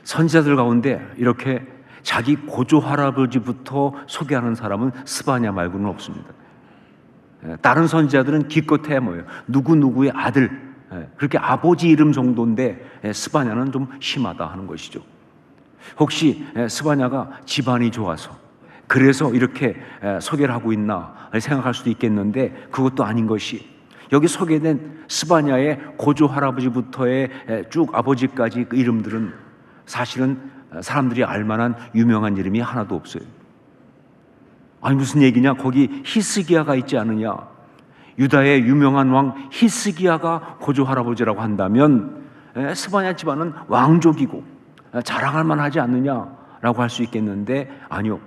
선지자들 가운데 이렇게 자기 고조 할아버지부터 소개하는 사람은 스바냐 말고는 없습니다. 다른 선지자들은 기껏해 뭐예요? 누구누구의 아들, 그렇게 아버지 이름 정도인데 스바냐는 좀 심하다 하는 것이죠. 혹시 스바냐가 집안이 좋아서 그래서 이렇게 소개를 하고 있나 생각할 수도 있겠는데 그것도 아닌 것이 여기 소개된 스바냐의 고조 할아버지부터의 쭉 아버지까지 그 이름들은 사실은 사람들이 알만한 유명한 이름이 하나도 없어요. 아니 무슨 얘기냐? 거기 히스기야가 있지 않느냐? 유다의 유명한 왕 히스기야가 고조 할아버지라고 한다면 스바냐 집안은 왕족이고 자랑할 만하지 않느냐라고 할 수 있겠는데 아니요.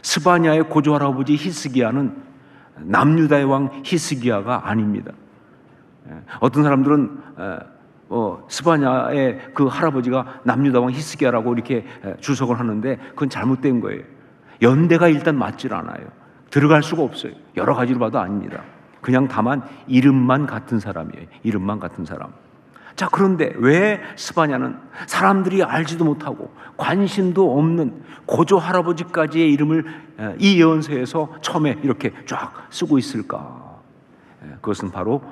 스바냐의 고조 할아버지 히스기야는 남유다의 왕 히스기야가 아닙니다. 어떤 사람들은 스바냐의 그 할아버지가 남유다 왕 히스기야라고 이렇게 주석을 하는데 그건 잘못된 거예요. 연대가 일단 맞질 않아요. 들어갈 수가 없어요. 여러 가지로 봐도 아닙니다. 그냥 다만 이름만 같은 사람이에요. 이름만 같은 사람. 자, 그런데 왜 스바냐는 사람들이 알지도 못하고 관심도 없는 고조 할아버지까지의 이름을 이 예언서에서 처음에 이렇게 쫙 쓰고 있을까? 그것은 바로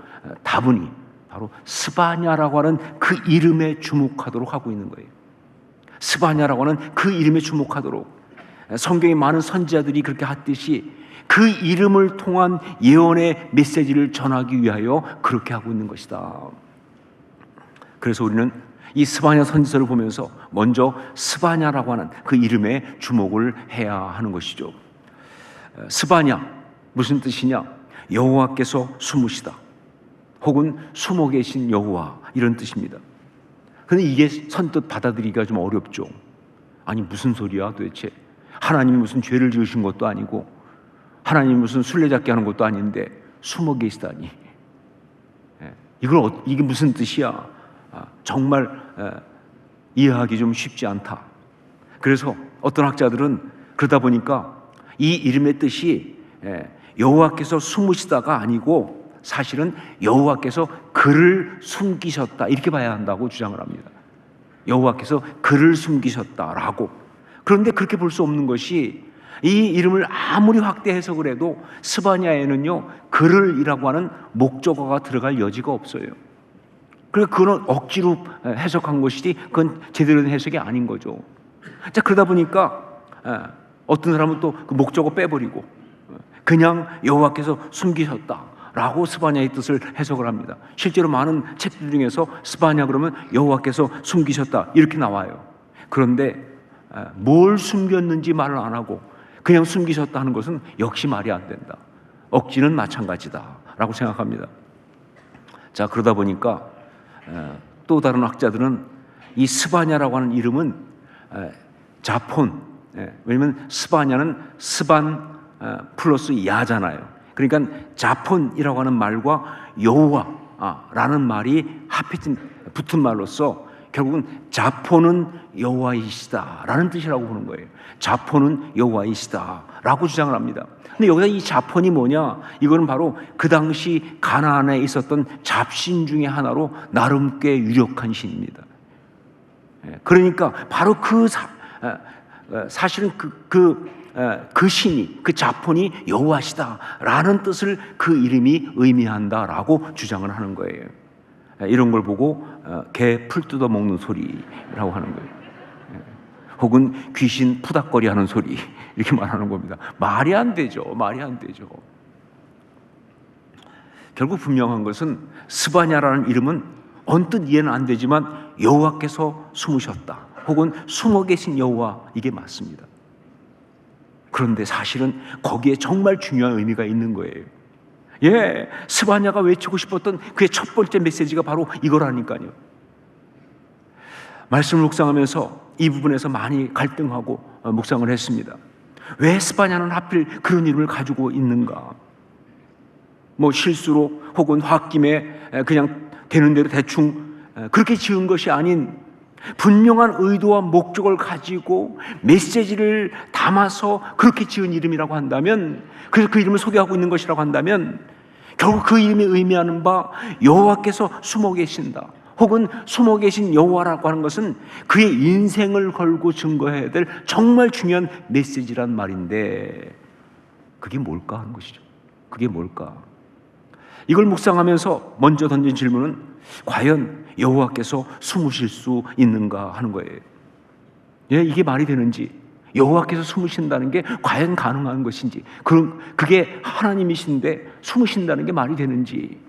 다분히 바로 스바냐라고 하는 그 이름에 주목하도록 하고 있는 거예요. 스바냐라고 하는 그 이름에 주목하도록 성경의 많은 선지자들이 그렇게 했듯이 그 이름을 통한 예언의 메시지를 전하기 위하여 그렇게 하고 있는 것이다. 그래서 우리는 이 스바냐 선지서를 보면서 먼저 스바냐라고 하는 그 이름에 주목을 해야 하는 것이죠. 스바냐 무슨 뜻이냐? 여호와께서 숨으시다 혹은 숨어 계신 여호와 이런 뜻입니다. 그런데 이게 선뜻 받아들이기가 좀 어렵죠. 아니 무슨 소리야 도대체? 하나님이 무슨 죄를 지으신 것도 아니고 하나님이 무슨 술래잡기 하는 것도 아닌데 숨어 계시다니. 이게 무슨 뜻이야? 정말 이해하기 좀 쉽지 않다. 그래서 어떤 학자들은 그러다 보니까 이 이름의 뜻이 여호와께서 숨으시다가 아니고 사실은 여호와께서 그를 숨기셨다 이렇게 봐야 한다고 주장을 합니다. 여호와께서 그를 숨기셨다라고. 그런데 그렇게 볼 수 없는 것이 이 이름을 아무리 확대 해석을 해도 스바냐에는요 그를이라고 하는 목적어가 들어갈 여지가 없어요. 그러니까 그건 억지로 해석한 것이지 그건 제대로 된 해석이 아닌 거죠. 자, 그러다 보니까 어떤 사람은 또 그 목적어 빼버리고 그냥 여호와께서 숨기셨다라고 스바냐의 뜻을 해석을 합니다. 실제로 많은 책들 중에서 스바냐 그러면 여호와께서 숨기셨다 이렇게 나와요. 그런데 뭘 숨겼는지 말을 안 하고 그냥 숨기셨다 하는 것은 역시 말이 안 된다. 억지는 마찬가지다라고 생각합니다. 자, 그러다 보니까 또 다른 학자들은 이 스바냐라고 하는 이름은 자폰, 왜냐하면 스바냐는 스반 플러스 야잖아요. 그러니까 자폰이라고 하는 말과 여호와라는 말이 합해진 붙은 말로서 결국은 자폰은 여호와이시다라는 뜻이라고 보는 거예요. 자폰은 여호와이시다라고 주장을 합니다. 근데 여기서 이 자폰이 뭐냐? 이거는 바로 그 당시 가나안에 있었던 잡신 중에 하나로 나름 꽤 유력한 신입니다. 그러니까 바로 사실은 그 신이 그 자폰이 여호와시다라는 뜻을 그 이름이 의미한다라고 주장을 하는 거예요. 이런 걸 보고 개 풀 뜯어 먹는 소리라고 하는 거예요. 혹은 귀신 푸닥거리 하는 소리 이렇게 말하는 겁니다. 말이 안 되죠. 말이 안 되죠. 결국 분명한 것은 스바냐라는 이름은 언뜻 이해는 안 되지만 여호와께서 숨으셨다 혹은 숨어 계신 여호와 이게 맞습니다. 그런데 사실은 거기에 정말 중요한 의미가 있는 거예요. 스바냐가 외치고 싶었던 그의 첫 번째 메시지가 바로 이거라니까요. 말씀을 묵상하면서 이 부분에서 많이 갈등하고 묵상을 했습니다. 왜 스바냐는 하필 그런 이름을 가지고 있는가? 뭐 실수로 혹은 홧김에 그냥 되는 대로 대충 그렇게 지은 것이 아닌 분명한 의도와 목적을 가지고 메시지를 담아서 그렇게 지은 이름이라고 한다면, 그래서 그 이름을 소개하고 있는 것이라고 한다면 결국 그 이름이 의미하는 바 여호와께서 숨어 계신다 혹은 숨어 계신 여호와라고 하는 것은 그의 인생을 걸고 증거해야 될 정말 중요한 메시지란 말인데 그게 뭘까 하는 것이죠. 그게 뭘까? 이걸 묵상하면서 먼저 던진 질문은 과연 여호와께서 숨으실 수 있는가 하는 거예요. 이게 말이 되는지, 여호와께서 숨으신다는 게 과연 가능한 것인지, 그게 하나님이신데 숨으신다는 게 말이 되는지,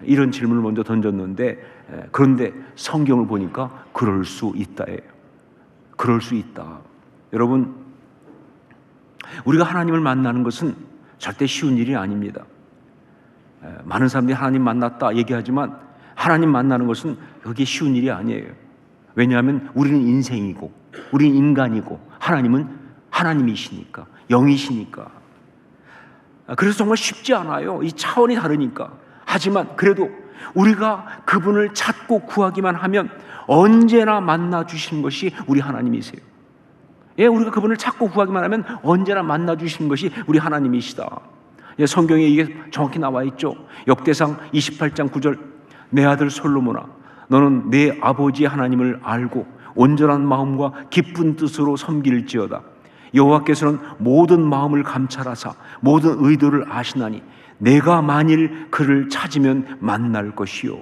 이런 질문을 먼저 던졌는데, 그런데 성경을 보니까 그럴 수 있다예요. 그럴 수 있다. 여러분, 우리가 하나님을 만나는 것은 절대 쉬운 일이 아닙니다. 많은 사람들이 하나님 만났다 얘기하지만 하나님 만나는 것은 그게 쉬운 일이 아니에요. 왜냐하면 우리는 인생이고 우리는 인간이고 하나님은 하나님이시니까, 영이시니까. 그래서 정말 쉽지 않아요. 이 차원이 다르니까. 하지만 그래도 우리가 그분을 찾고 구하기만 하면 언제나 만나 주시는 것이 우리 하나님이세요. 예, 우리가 그분을 찾고 구하기만 하면 언제나 만나 주시는 것이 우리 하나님이시다. 예, 성경에 이게 정확히 나와 있죠. 역대상 28장 9절, 내 아들 솔로몬아, 너는 내 아버지 하나님을 알고 온전한 마음과 기쁜 뜻으로 섬길지어다. 여호와께서는 모든 마음을 감찰하사 모든 의도를 아시나니 내가 만일 그를 찾으면 만날 것이요.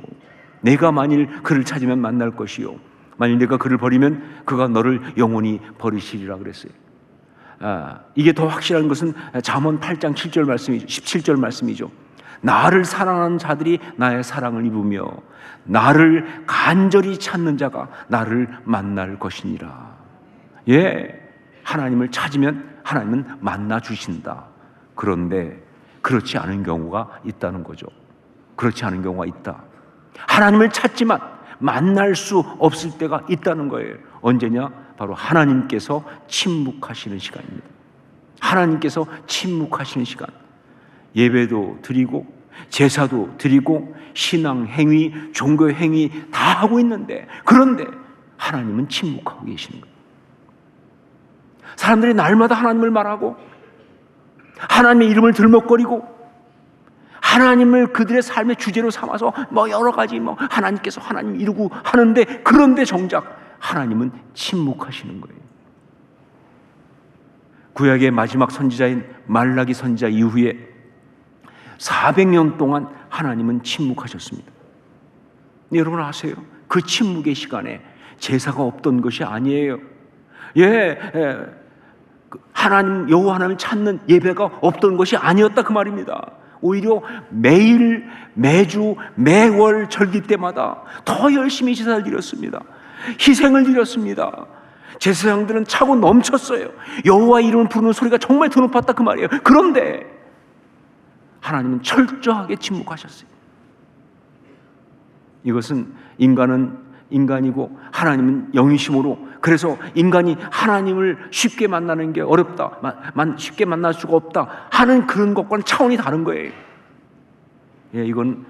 내가 만일 그를 찾으면 만날 것이요. 만일 내가 그를 버리면 그가 너를 영원히 버리시리라 그랬어요. 이게 더 확실한 것은 잠언 8장 7절 말씀이죠. 17절 말씀이죠. 나를 사랑하는 자들이 나의 사랑을 입으며 나를 간절히 찾는 자가 나를 만날 것이니라. 예, 하나님을 찾으면 하나님은 만나 주신다. 그런데 그렇지 않은 경우가 있다는 거죠. 그렇지 않은 경우가 있다. 하나님을 찾지만 만날 수 없을 때가 있다는 거예요. 언제냐? 바로 하나님께서 침묵하시는 시간입니다. 하나님께서 침묵하시는 시간. 예배도 드리고 제사도 드리고 신앙 행위, 종교 행위 다 하고 있는데, 그런데 하나님은 침묵하고 계시는 거예요. 사람들이 날마다 하나님을 말하고 하나님의 이름을 들먹거리고 하나님을 그들의 삶의 주제로 삼아서 여러 가지 하나님께서 하나님 이루고 하는데, 그런데 정작 하나님은 침묵하시는 거예요. 구약의 마지막 선지자인 말라기 선지자 이후에 400년 동안 하나님은 침묵하셨습니다. 여러분 아세요? 그 침묵의 시간에 제사가 없던 것이 아니에요. 하나님, 여호와 하나님을 찾는 예배가 없던 것이 아니었다 그 말입니다. 오히려 매일, 매주, 매월 절기 때마다 더 열심히 제사를 드렸습니다. 희생을 드렸습니다. 제사장들은 차고 넘쳤어요. 여호와 이름을 부르는 소리가 정말 더 높았다 그 말이에요. 그런데 하나님은 철저하게 침묵하셨어요. 이것은 인간은 인간이고 하나님은 영이심으로, 그래서 인간이 하나님을 쉽게 만나는 게 어렵다, 쉽게 만날 수가 없다 하는 그런 것과는 차원이 다른 거예요. 예, 이건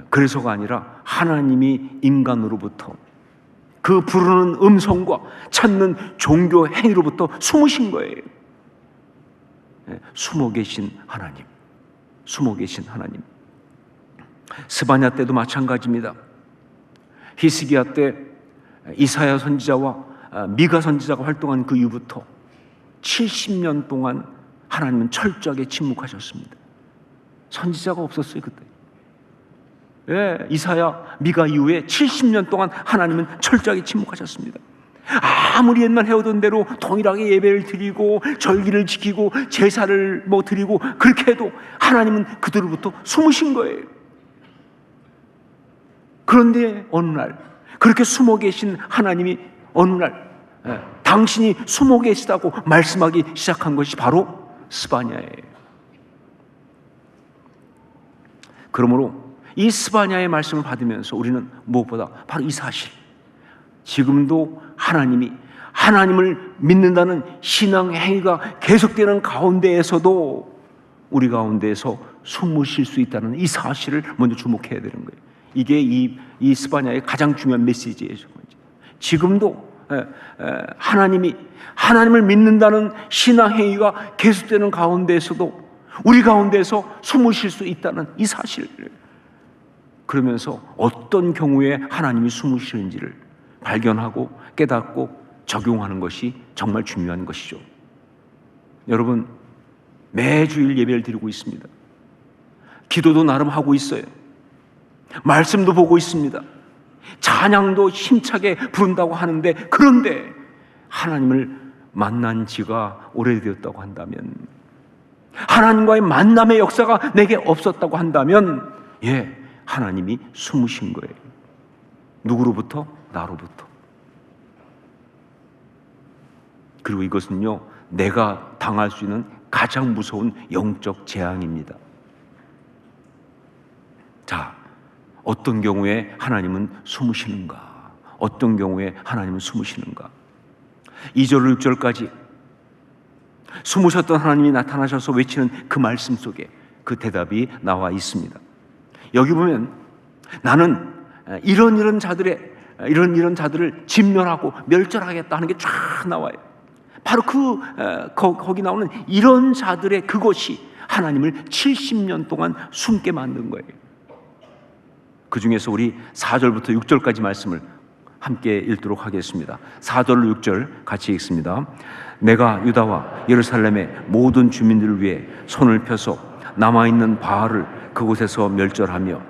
그래서가 아니라 하나님이 인간으로부터 그 부르는 음성과 찾는 종교 행위로부터 숨으신 거예요. 예, 숨어 계신 하나님, 숨어 계신 하나님. 스바냐 때도 마찬가지입니다. 히스기야 때 이사야 선지자와 미가 선지자가 활동한 그 이후부터 70년 동안 하나님은 철저하게 침묵하셨습니다. 선지자가 없었어요 그때. 예, 이사야, 미가 이후에 70년 동안 하나님은 철저하게 침묵하셨습니다. 아무리 옛날 해오던 대로 동일하게 예배를 드리고 절기를 지키고 제사를 드리고 그렇게 해도 하나님은 그들로부터 숨으신 거예요. 그런데 어느 날 그렇게 숨어 계신 하나님이 어느 날 당신이 숨어 계시다고 말씀하기 시작한 것이 바로 스바냐예요. 그러므로 이 스바냐의 말씀을 받으면서 우리는 무엇보다 바로 이 사실, 지금도 하나님이 하나님을 믿는다는 신앙 행위가 계속되는 가운데에서도 우리 가운데에서 숨으실 수 있다는 이 사실을 먼저 주목해야 되는 거예요. 이게 이 스바냐의 가장 중요한 메시지예요. 지금도 하나님이 하나님을 믿는다는 신앙 행위가 계속되는 가운데에서도 우리 가운데서 숨으실 수 있다는 이 사실을, 그러면서 어떤 경우에 하나님이 숨으시는지를 발견하고 깨닫고 적용하는 것이 정말 중요한 것이죠. 여러분, 매주일 예배를 드리고 있습니다. 기도도 나름 하고 있어요. 말씀도 보고 있습니다. 찬양도 힘차게 부른다고 하는데, 그런데 하나님을 만난 지가 오래되었다고 한다면, 하나님과의 만남의 역사가 내게 없었다고 한다면, 하나님이 숨으신 거예요. 누구로부터? 나로부터. 그리고 이것은요, 내가 당할 수 있는 가장 무서운 영적 재앙입니다. 자, 어떤 경우에 하나님은 숨으시는가? 어떤 경우에 하나님은 숨으시는가? 2절 6절까지 숨으셨던 하나님이 나타나셔서 외치는 그 말씀 속에 그 대답이 나와 있습니다. 여기 보면 나는 이런 자들을 진멸하고 멸절하겠다 하는 게 쫙 나와요. 바로 거기 나오는 이런 자들의 그것이 하나님을 70년 동안 숨게 만든 거예요. 그 중에서 우리 4절부터 6절까지 말씀을 함께 읽도록 하겠습니다. 4절로 6절 같이 읽습니다. 내가 유다와 예루살렘의 모든 주민들을 위해 손을 펴서 남아있는 바알을 그곳에서 멸절하며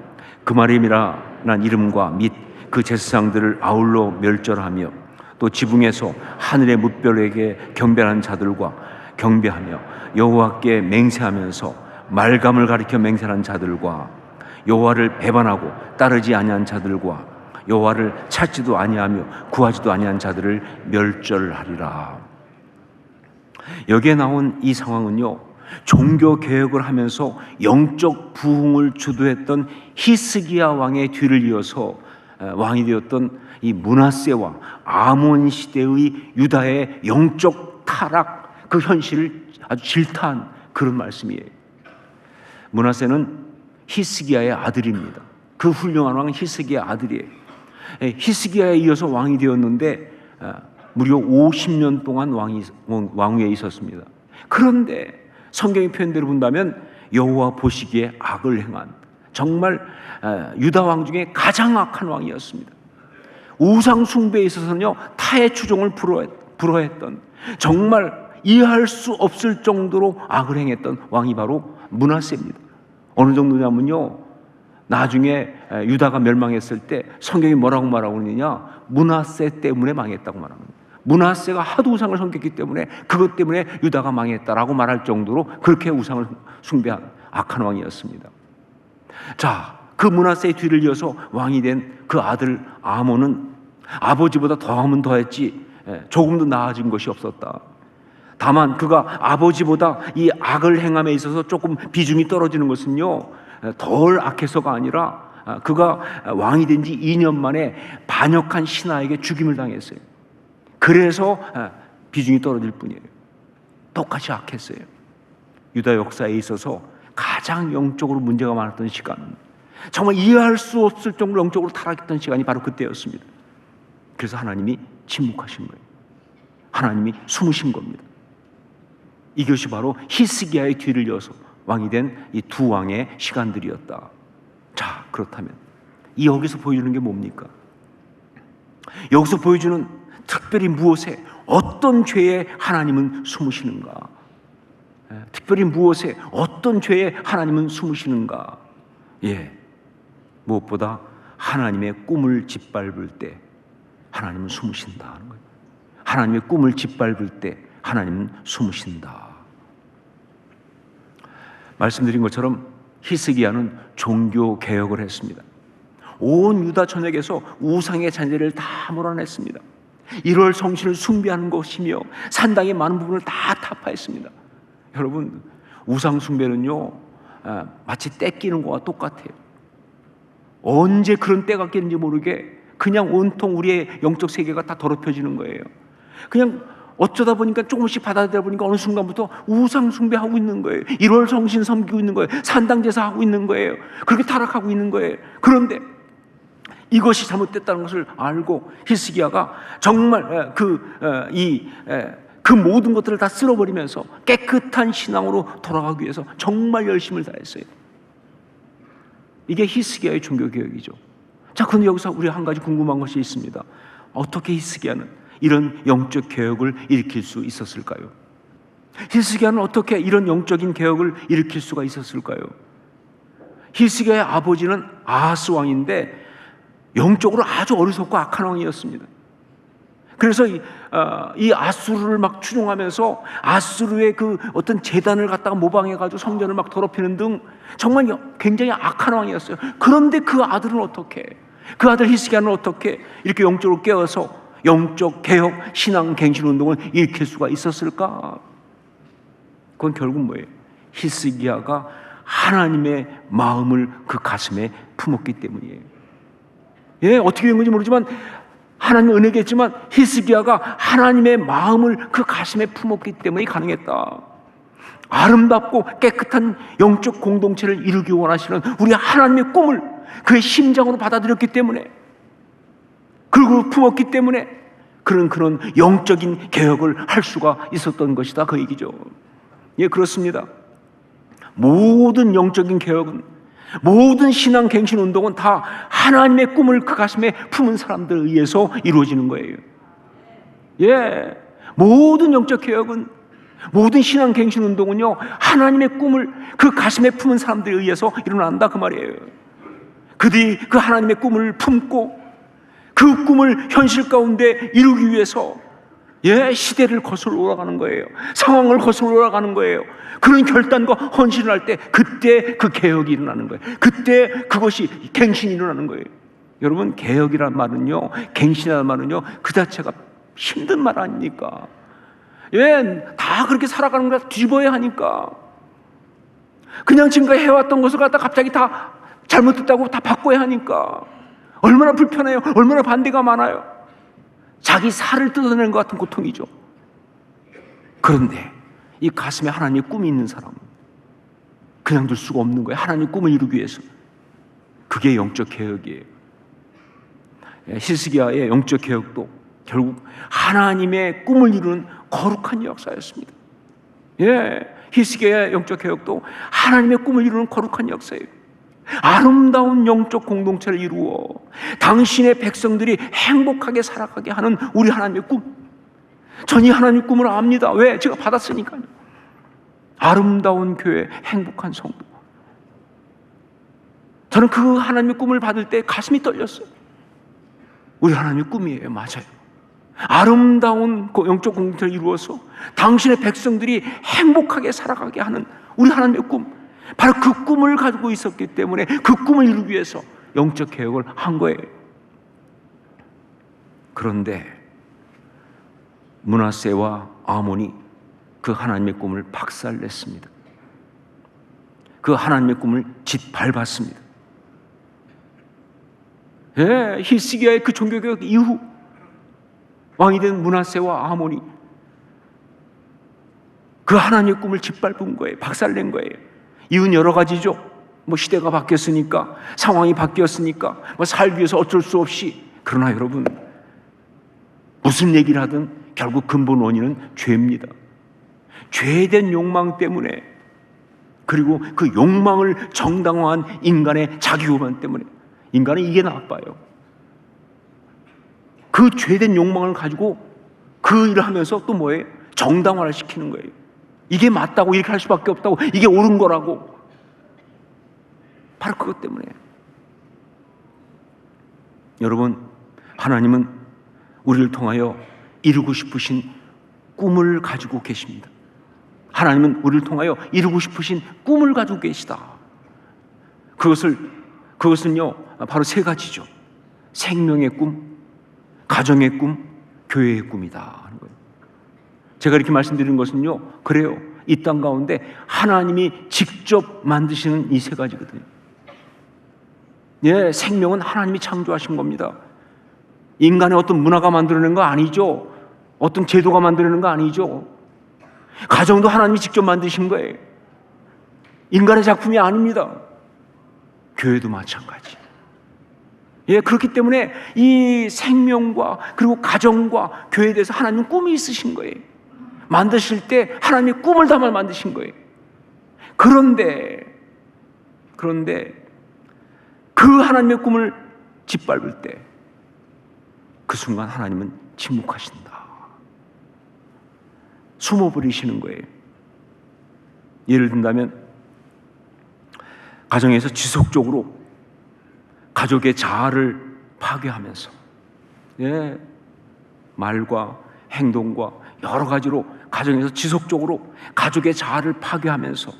그마림이라는 이름과 및 그 제사장들을 아울러 멸절하며 또 지붕에서 하늘의 뭇별에게 경배하는 자들과 경배하며 여호와께 맹세하면서 말감을 가리켜 맹세하는 자들과 여호와를 배반하고 따르지 아니한 자들과 여호와를 찾지도 아니하며 구하지도 아니한 자들을 멸절하리라. 여기에 나온 이 상황은요, 종교 개혁을 하면서 영적 부흥을 주도했던 히스기야 왕의 뒤를 이어서 왕이 되었던 이 므낫세와 아몬 시대의 유다의 영적 타락, 그 현실을 아주 질타한 그런 말씀이에요. 므낫세는 히스기야의 아들입니다. 그 훌륭한 왕은 히스기야 아들이에요. 히스기야에 이어서 왕이 되었는데 무려 50년 동안 왕위에 있었습니다. 그런데 성경의 표현대로 본다면 여호와 보시기에 악을 행한, 정말 유다 왕 중에 가장 악한 왕이었습니다. 우상 숭배에 있어서는요, 타의 추종을 불허했던, 정말 이해할 수 없을 정도로 악을 행했던 왕이 바로 므낫세입니다. 어느 정도냐면요, 나중에 유다가 멸망했을 때 성경이 뭐라고 말하고 있느냐, 므낫세 때문에 망했다고 말합니다. 므낫세가 하도 우상을 섬겼기 때문에 그것 때문에 유다가 망했다라고 말할 정도로 그렇게 우상을 숭배한 악한 왕이었습니다. 자, 그 므낫세의 뒤를 이어서 왕이 된 그 아들 아몬은 아버지보다 더하면 더했지 조금도 나아진 것이 없었다. 다만 그가 아버지보다 이 악을 행함에 있어서 조금 비중이 떨어지는 것은요, 덜 악해서가 아니라 그가 왕이 된 지 2년 만에 반역한 신하에게 죽임을 당했어요. 그래서 비중이 떨어질 뿐이에요. 똑같이 악했어요. 유다 역사에 있어서 가장 영적으로 문제가 많았던 시간, 정말 이해할 수 없을 정도로 영적으로 타락했던 시간이 바로 그때였습니다. 그래서 하나님이 침묵하신 거예요. 하나님이 숨으신 겁니다. 이것이 바로 히스기야의 뒤를 이어서 왕이 된 이 두 왕의 시간들이었다. 자, 그렇다면 여기서 보여주는 게 뭡니까? 여기서 보여주는 특별히 무엇에, 어떤 죄에 하나님은 숨으시는가? 특별히 무엇에, 어떤 죄에 하나님은 숨으시는가? 무엇보다 하나님의 꿈을 짓밟을 때 하나님은 숨으신다는 거예요. 하나님의 꿈을 짓밟을 때 하나님은 숨으신다. 말씀드린 것처럼 히스기야는 종교 개혁을 했습니다. 온 유다 전역에서 우상의 잔재를 다 몰아냈습니다. 1월 성신을 숭배하는 것이며 산당의 많은 부분을 다 타파했습니다. 여러분, 우상 숭배는요, 마치 때 끼는 것과 똑같아요. 언제 그런 때가 끼는지 모르게 그냥 온통 우리의 영적 세계가 다 더럽혀지는 거예요. 그냥 어쩌다 보니까 조금씩 받아들여 보니까 어느 순간부터 우상 숭배하고 있는 거예요. 1월 성신 섬기고 있는 거예요. 산당 제사하고 있는 거예요. 그렇게 타락하고 있는 거예요. 그런데 이것이 잘못됐다는 것을 알고 히스기야가 정말 그 모든 것들을 다 쓸어버리면서 깨끗한 신앙으로 돌아가기 위해서 정말 열심을 다했어요. 이게 히스기야의 종교개혁이죠. 자, 그런데 여기서 우리 한 가지 궁금한 것이 있습니다. 어떻게 히스기야는 이런 영적 개혁을 일으킬 수 있었을까요? 히스기야는 어떻게 이런 영적인 개혁을 일으킬 수가 있었을까요? 히스기야의 아버지는 아하스 왕인데 영적으로 아주 어리석고 악한 왕이었습니다. 그래서 이 아수르를 막 추종하면서 아수르의 그 어떤 제단을 갖다가 모방해가지고 성전을 막 더럽히는 등 정말 굉장히 악한 왕이었어요. 그런데 그 아들은 어떻게, 그 아들 히스기야는 어떻게 이렇게 영적으로 깨어서 영적 개혁, 신앙 갱신 운동을 일으킬 수가 있었을까? 그건 결국 뭐예요? 히스기야가 하나님의 마음을 그 가슴에 품었기 때문이에요. 예, 어떻게 된 건지 모르지만 하나님의 은혜겠지만 히스기야가 하나님의 마음을 그 가슴에 품었기 때문에 가능했다. 아름답고 깨끗한 영적 공동체를 이루기 원하시는 우리 하나님의 꿈을 그의 심장으로 받아들였기 때문에, 그리고 품었기 때문에 그런 영적인 개혁을 할 수가 있었던 것이다, 그 얘기죠. 예, 그렇습니다. 모든 영적인 개혁은, 모든 신앙 갱신 운동은 다 하나님의 꿈을 그 가슴에 품은 사람들에 의해서 이루어지는 거예요. 예, 모든 영적 개혁은, 모든 신앙 갱신 운동은요, 하나님의 꿈을 그 가슴에 품은 사람들에 의해서 일어난다, 그 말이에요. 그들이 그 하나님의 꿈을 품고 그 꿈을 현실 가운데 이루기 위해서 시대를 거슬러 올라가는 거예요. 상황을 거슬러 올라가는 거예요. 그런 결단과 헌신을 할 때 그때 그 개혁이 일어나는 거예요. 그때 그것이 갱신이 일어나는 거예요. 여러분, 개혁이란 말은요, 갱신이라는 말은요, 그 자체가 힘든 말 아닙니까? 다 그렇게 살아가는 걸 뒤집어야 하니까. 그냥 지금까지 해왔던 것을 갖다 갑자기 다 잘못됐다고 다 바꿔야 하니까 얼마나 불편해요. 얼마나 반대가 많아요. 자기 살을 뜯어내는 것 같은 고통이죠. 그런데 이 가슴에 하나님의 꿈이 있는 사람은 그냥 둘 수가 없는 거예요. 하나님의 꿈을 이루기 위해서. 그게 영적 개혁이에요. 히스기야의 영적 개혁도 결국 하나님의 꿈을 이루는 거룩한 역사였습니다. 히스기야의 영적 개혁도 하나님의 꿈을 이루는 거룩한 역사예요. 아름다운 영적 공동체를 이루어 당신의 백성들이 행복하게 살아가게 하는 우리 하나님의 꿈. 전 이 하나님의 꿈을 압니다. 왜? 제가 받았으니까요. 아름다운 교회, 행복한 성도. 저는 그 하나님의 꿈을 받을 때 가슴이 떨렸어요. 우리 하나님의 꿈이에요. 맞아요. 아름다운 영적 공동체를 이루어서 당신의 백성들이 행복하게 살아가게 하는 우리 하나님의 꿈. 바로 그 꿈을 가지고 있었기 때문에 그 꿈을 이루기 위해서 영적 개혁을 한 거예요. 그런데 므낫세와 아몬이 그 하나님의 꿈을 박살냈습니다. 그 하나님의 꿈을 짓밟았습니다. 히스기야의 그 종교개혁 이후 왕이 된 므낫세와 아몬이 그 하나님의 꿈을 짓밟은 거예요. 박살낸 거예요. 이유는 여러 가지죠. 시대가 바뀌었으니까, 상황이 바뀌었으니까, 살기 위해서 어쩔 수 없이. 그러나 여러분, 무슨 얘기를 하든 결국 근본 원인은 죄입니다. 죄된 욕망 때문에, 그리고 그 욕망을 정당화한 인간의 자기오만 때문에. 인간은 이게 나빠요. 그 죄된 욕망을 가지고 그 일을 하면서 또 뭐예요? 정당화를 시키는 거예요. 이게 맞다고, 이렇게 할 수밖에 없다고, 이게 옳은 거라고. 바로 그것 때문에. 여러분, 하나님은 우리를 통하여 이루고 싶으신 꿈을 가지고 계십니다. 하나님은 우리를 통하여 이루고 싶으신 꿈을 가지고 계시다. 그것은요, 바로 세 가지죠. 생명의 꿈, 가정의 꿈, 교회의 꿈이다 하는 거예요. 제가 이렇게 말씀드리는 것은요, 그래요. 이 땅 가운데 하나님이 직접 만드시는 이 세 가지거든요. 생명은 하나님이 창조하신 겁니다. 인간의 어떤 문화가 만들어낸 거 아니죠. 어떤 제도가 만들어낸 거 아니죠. 가정도 하나님이 직접 만드신 거예요. 인간의 작품이 아닙니다. 교회도 마찬가지. 그렇기 때문에 이 생명과 그리고 가정과 교회에 대해서 하나님은 꿈이 있으신 거예요. 만드실 때 하나님의 꿈을 담아 만드신 거예요. 그런데 그 하나님의 꿈을 짓밟을 때 그 순간 하나님은 침묵하신다. 숨어버리시는 거예요. 예를 든다면 가정에서 지속적으로 가족의 자아를 파괴하면서 말과 행동과 여러 가지로 가정에서 지속적으로 가족의 자아를 파괴하면서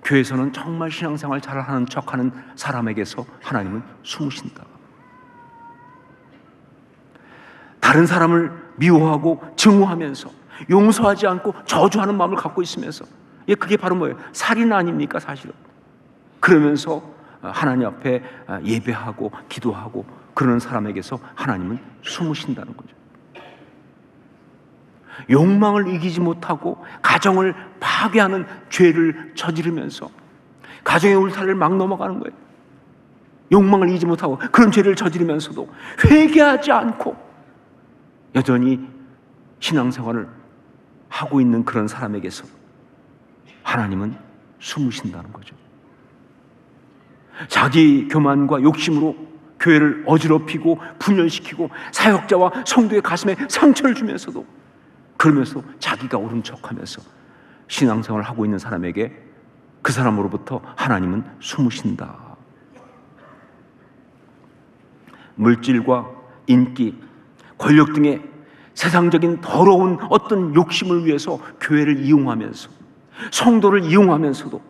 교회에서는 정말 신앙생활 잘하는 척하는 사람에게서 하나님은 숨으신다. 다른 사람을 미워하고 증오하면서 용서하지 않고 저주하는 마음을 갖고 있으면서 예, 그게 바로 뭐예요? 살인 아닙니까, 사실은? 그러면서 하나님 앞에 예배하고 기도하고 그러는 사람에게서 하나님은 숨으신다는 거죠. 욕망을 이기지 못하고 가정을 파괴하는 죄를 저지르면서 가정의 울타리를 막 넘어가는 거예요. 욕망을 이기지 못하고 그런 죄를 저지르면서도 회개하지 않고 여전히 신앙생활을 하고 있는 그런 사람에게서 하나님은 숨으신다는 거죠. 자기 교만과 욕심으로 교회를 어지럽히고 분열시키고 사역자와 성도의 가슴에 상처를 주면서도 그러면서 자기가 옳은 척하면서 신앙생활을 하고 있는 사람에게 그 사람으로부터 하나님은 숨으신다. 물질과 인기, 권력 등의 세상적인 더러운 어떤 욕심을 위해서 교회를 이용하면서 성도를 이용하면서도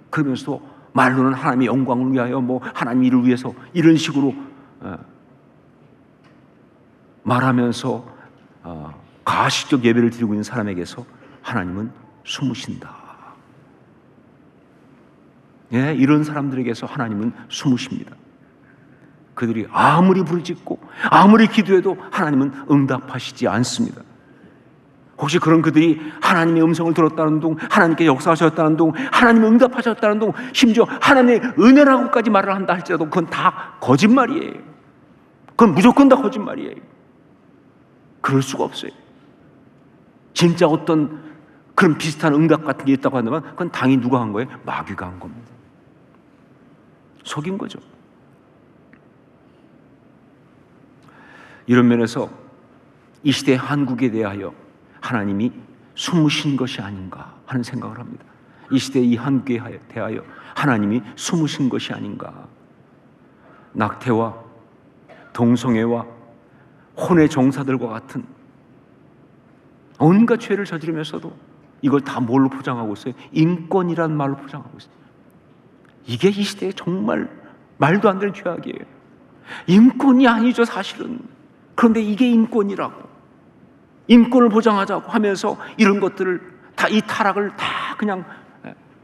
그러면서도 말로는 하나님의 영광을 위하여 뭐 하나님 일을 위해서 이런 식으로 말하면서 가식적 예배를 드리고 있는 사람에게서 하나님은 숨으신다. 예, 이런 사람들에게서 하나님은 숨으십니다. 그들이 아무리 부르짖고 아무리 기도해도 하나님은 응답하시지 않습니다. 혹시 그런 그들이 하나님의 음성을 들었다는 동, 하나님께 역사하셨다는 동, 하나님의 응답하셨다는 동, 심지어 하나님의 은혜라고까지 말을 한다 할지라도 그건 다 거짓말이에요. 그건 무조건 다 거짓말이에요. 그럴 수가 없어요. 진짜 어떤 그런 비슷한 응답 같은 게 있다고 한다면 그건 당연히 누가 한 거예요? 마귀가 한 겁니다. 속인 거죠. 이런 면에서 이 시대 한국에 대하여 하나님이 숨으신 것이 아닌가 하는 생각을 합니다. 이 시대 이 한국에 대하여 하나님이 숨으신 것이 아닌가. 낙태와 동성애와 혼의 정사들과 같은 온갖 죄를 저지르면서도 이걸 다 뭘로 포장하고 있어요? 인권이라는 말로 포장하고 있어요. 이게 이 시대에 정말 말도 안 되는 죄악이에요. 인권이 아니죠, 사실은. 그런데 이게 인권이라고. 인권을 보장하자고 하면서 이런 것들을 다, 이 타락을 다 그냥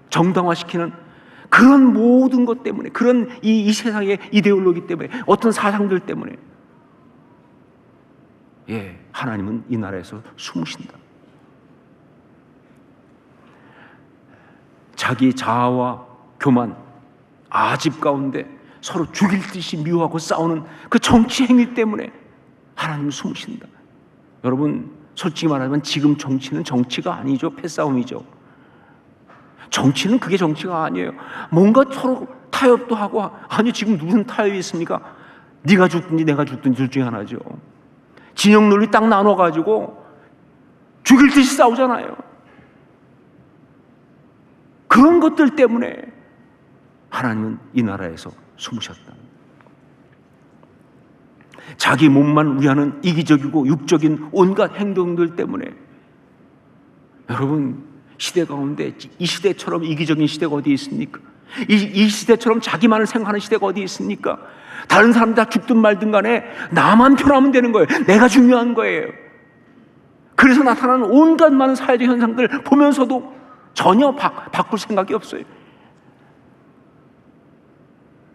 정당화시키는 그런 모든 것 때문에, 그런 이 세상의 이데올로기 때문에, 어떤 사상들 때문에, 예, 하나님은 이 나라에서 숨으신다. 자기 자아와 교만, 아집 가운데 서로 죽일 듯이 미워하고 싸우는 그 정치 행위 때문에 하나님은 숨으신다. 여러분, 솔직히 말하면 지금 정치는 정치가 아니죠. 패싸움이죠. 정치는 그게 정치가 아니에요. 뭔가 서로 타협도 하고, 아니 지금 무슨 타협이 있습니까? 네가 죽든지 내가 죽든지 둘 중에 하나죠. 진영 논리 딱 나눠가지고 죽일 듯이 싸우잖아요. 그런 것들 때문에 하나님은 이 나라에서 숨으셨다. 자기 몸만 위하는 이기적이고 육적인 온갖 행동들 때문에 여러분, 시대 가운데 이 시대처럼 이기적인 시대가 어디 있습니까? 이 시대처럼 자기만을 생각하는 시대가 어디 있습니까? 다른 사람 다 죽든 말든 간에 나만 편하면 되는 거예요. 내가 중요한 거예요. 그래서 나타나는 온갖 많은 사회적 현상들 보면서도 전혀 바꿀 생각이 없어요.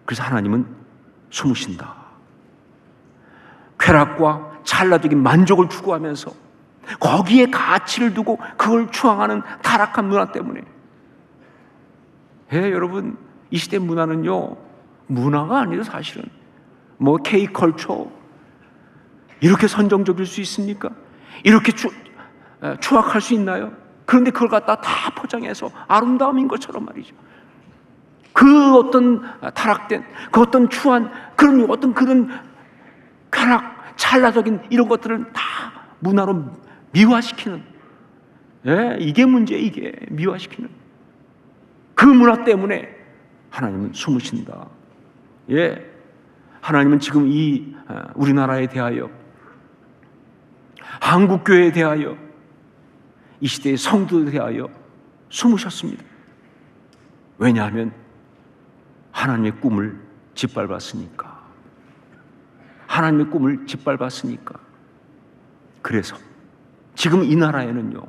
그래서 하나님은 숨으신다. 쾌락과 찰나적인 만족을 추구하면서 거기에 가치를 두고 그걸 추앙하는 타락한 문화 때문에, 예, 여러분, 이 시대 문화는요, 문화가 아니에요. 사실은 뭐 K컬처 이렇게 선정적일 수 있습니까? 이렇게 추악할 수 있나요? 그런데 그걸 갖다 다 포장해서 아름다움인 것처럼 말이죠. 그 어떤 타락된, 그 어떤 추한 그런 어떤 그런 쾌락, 찰나적인 이런 것들을 다 문화로 미화시키는, 예, 이게 문제예요. 이게 미화시키는 그 문화 때문에 하나님은 숨으신다. 예, 하나님은 지금 이 우리나라에 대하여, 한국교회에 대하여, 이 시대의 성도에 대하여 숨으셨습니다. 왜냐하면 하나님의 꿈을 짓밟았으니까. 하나님의 꿈을 짓밟았으니까. 그래서 지금 이 나라에는요,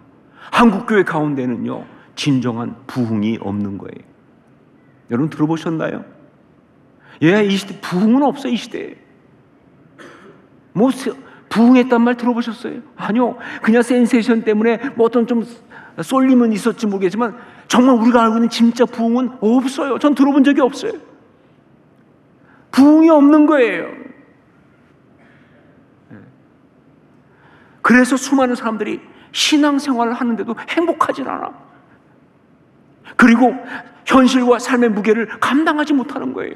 한국교회 가운데는요, 진정한 부흥이 없는 거예요. 여러분 들어보셨나요? 예, 이 시대 부흥은 없어요. 이 시대에 뭐 부흥했단 말 들어보셨어요? 아니요. 그냥 센세이션 때문에 뭐 어떤 좀 쏠림은 있었지 모르겠지만 정말 우리가 알고 있는 진짜 부흥은 없어요. 전 들어본 적이 없어요. 부흥이 없는 거예요. 그래서 수많은 사람들이 신앙생활을 하는데도 행복하진 않아. 그리고 현실과 삶의 무게를 감당하지 못하는 거예요.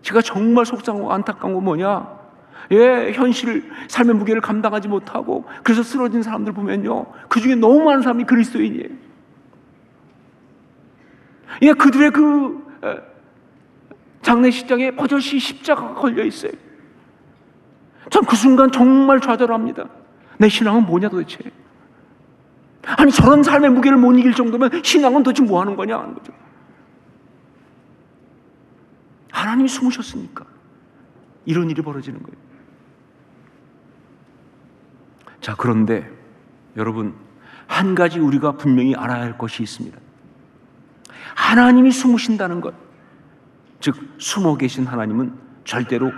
제가 정말 속상하고 안타까운 건 뭐냐? 예, 현실, 삶의 무게를 감당하지 못하고 그래서 쓰러진 사람들 보면요, 그 중에 너무 많은 사람이 그리스도인이에요. 예, 그들의 그 장례식장에 버젓이 십자가가 걸려 있어요. 전 그 순간 정말 좌절합니다. 내 신앙은 뭐냐 도대체? 아니 저런 삶의 무게를 못 이길 정도면 신앙은 도대체 뭐 하는 거냐 하는 거죠. 하나님이 숨으셨으니까 이런 일이 벌어지는 거예요. 자, 그런데 여러분, 한 가지 우리가 분명히 알아야 할 것이 있습니다. 하나님이 숨으신다는 것, 즉 숨어 계신 하나님은 절대로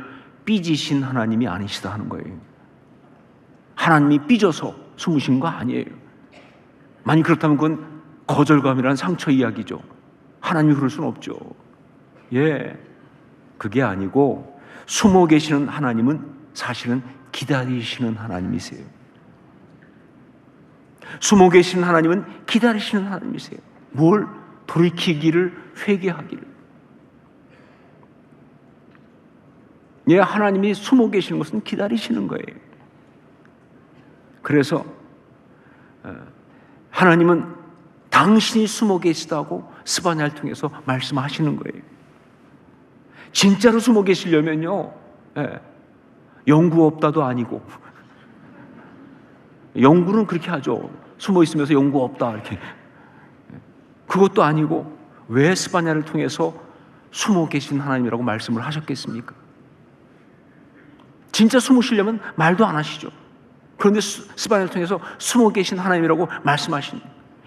삐지신 하나님이 아니시다 하는 거예요. 하나님이 삐져서 숨으신 거 아니에요. 만약 그렇다면 그건 거절감이라는 상처 이야기죠. 하나님이 그럴 수는 없죠. 예, 그게 아니고 숨어 계시는 하나님은 사실은 기다리시는 하나님이세요. 숨어 계시는 하나님은 기다리시는 하나님이세요. 뭘? 돌이키기를, 회개하기를. 예, 하나님이 숨어 계시는 것은 기다리시는 거예요. 그래서 하나님은 당신이 숨어 계시다고 스바냐를 통해서 말씀하시는 거예요. 진짜로 숨어 계시려면요, 영구 없다도 아니고, 영구는 그렇게 하죠. 숨어 있으면서 영구 없다 이렇게. 그것도 아니고 왜 스바냐를 통해서 숨어 계신 하나님이라고 말씀을 하셨겠습니까? 진짜 숨으시려면 말도 안 하시죠. 그런데 스바냐를 통해서 숨어 계신 하나님이라고 말씀하신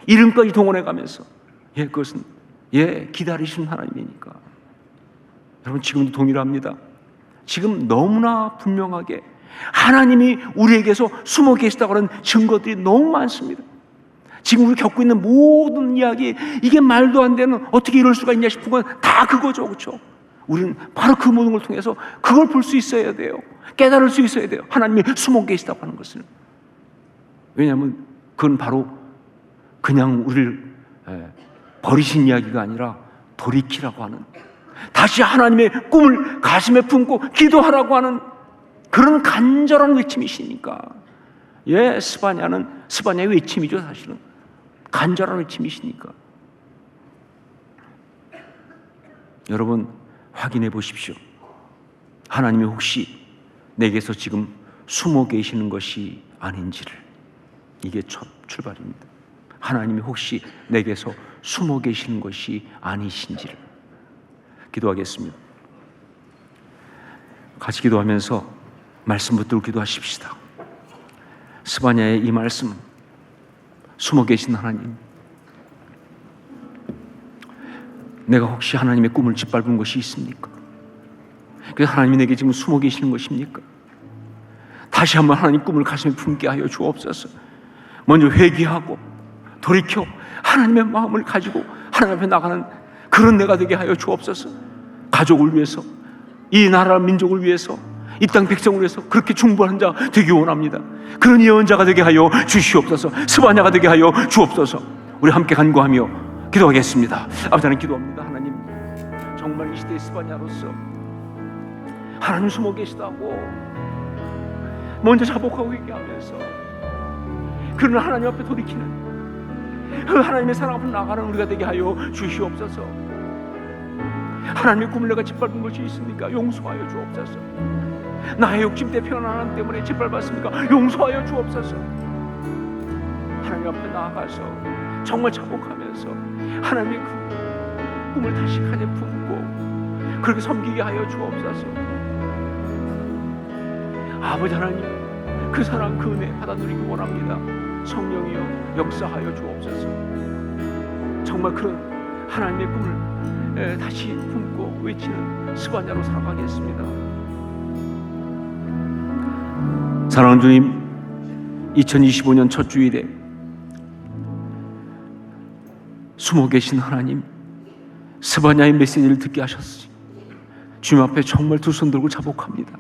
이름까지 동원해 가면서, 예, 그것은 기다리시는 하나님이니까. 여러분 지금도 동일합니다. 지금 너무나 분명하게 하나님이 우리에게서 숨어 계시다고 하는 증거들이 너무 많습니다. 지금 우리 겪고 있는 모든 이야기, 이게 말도 안 되는, 어떻게 이럴 수가 있냐 싶은 건 다 그거죠. 그렇죠? 우리는 바로 그 모든 걸 통해서 그걸 볼 수 있어야 돼요. 깨달을 수 있어야 돼요. 하나님이 숨어 계시다고 하는 것을. 왜냐하면 그건 바로 그냥 우리를 버리신 이야기가 아니라 돌이키라고 하는, 다시 하나님의 꿈을 가슴에 품고 기도하라고 하는 그런 간절한 외침이시니까. 예, 스바냐의 외침이죠. 사실은 간절한 외침이시니까. 여러분 확인해 보십시오. 하나님이 혹시 내게서 지금 숨어 계시는 것이 아닌지를. 이게 첫 출발입니다. 하나님이 혹시 내게서 숨어 계시는 것이 아니신지를. 기도하겠습니다. 같이 기도하면서 말씀 붙들고 기도하십시다. 스바냐의 이 말씀, 숨어 계신 하나님, 내가 혹시 하나님의 꿈을 짓밟은 것이 있습니까? 그래서 하나님이 내게 지금 숨어 계시는 것입니까? 다시 한번 하나님 꿈을 가슴에 품게 하여 주옵소서. 먼저 회개하고 돌이켜 하나님의 마음을 가지고 하나님 앞에 나가는 그런 내가 되게 하여 주옵소서. 가족을 위해서, 이 나라 민족을 위해서, 이 땅 백성을 위해서 그렇게 충분한 자 되기 원합니다. 그런 예언자가 되게 하여 주시옵소서. 스바냐가 되게 하여 주옵소서. 우리 함께 간구하며 기도하겠습니다. 아버지 하나님 기도합니다. 하나님, 정말 이 시대의 스바냐로서 하나님 숨어 계시다고 먼저 자복하고 회개하면서 그런 하나님 앞에 돌이키는 그 하나님의 사랑 앞으로 나가는 우리가 되게 하여 주시옵소서. 하나님의 꿈을 내가 짓밟은 것이 있습니까? 용서하여 주옵소서. 나의 욕심 때 편안함 때문에 짓밟았습니까? 용서하여 주옵소서. 하나님 앞에 나아가서 정말 자복하면서 하나님의 그 꿈을 다시 가슴에 품고 그렇게 섬기게 하여 주옵소서. 아버지 하나님, 그 사랑 그 은혜 받아 누리기 원합니다. 성령이여 역사하여 주옵소서. 정말 그런 하나님의 꿈을 다시 품고 외치는 스바냐로 살아가겠습니다. 사랑하는 주님, 2025년 첫 주일에 숨어 계신 하나님, 스바냐의 메시지를 듣게 하셨으니 주님 앞에 정말 두 손 들고 자복합니다.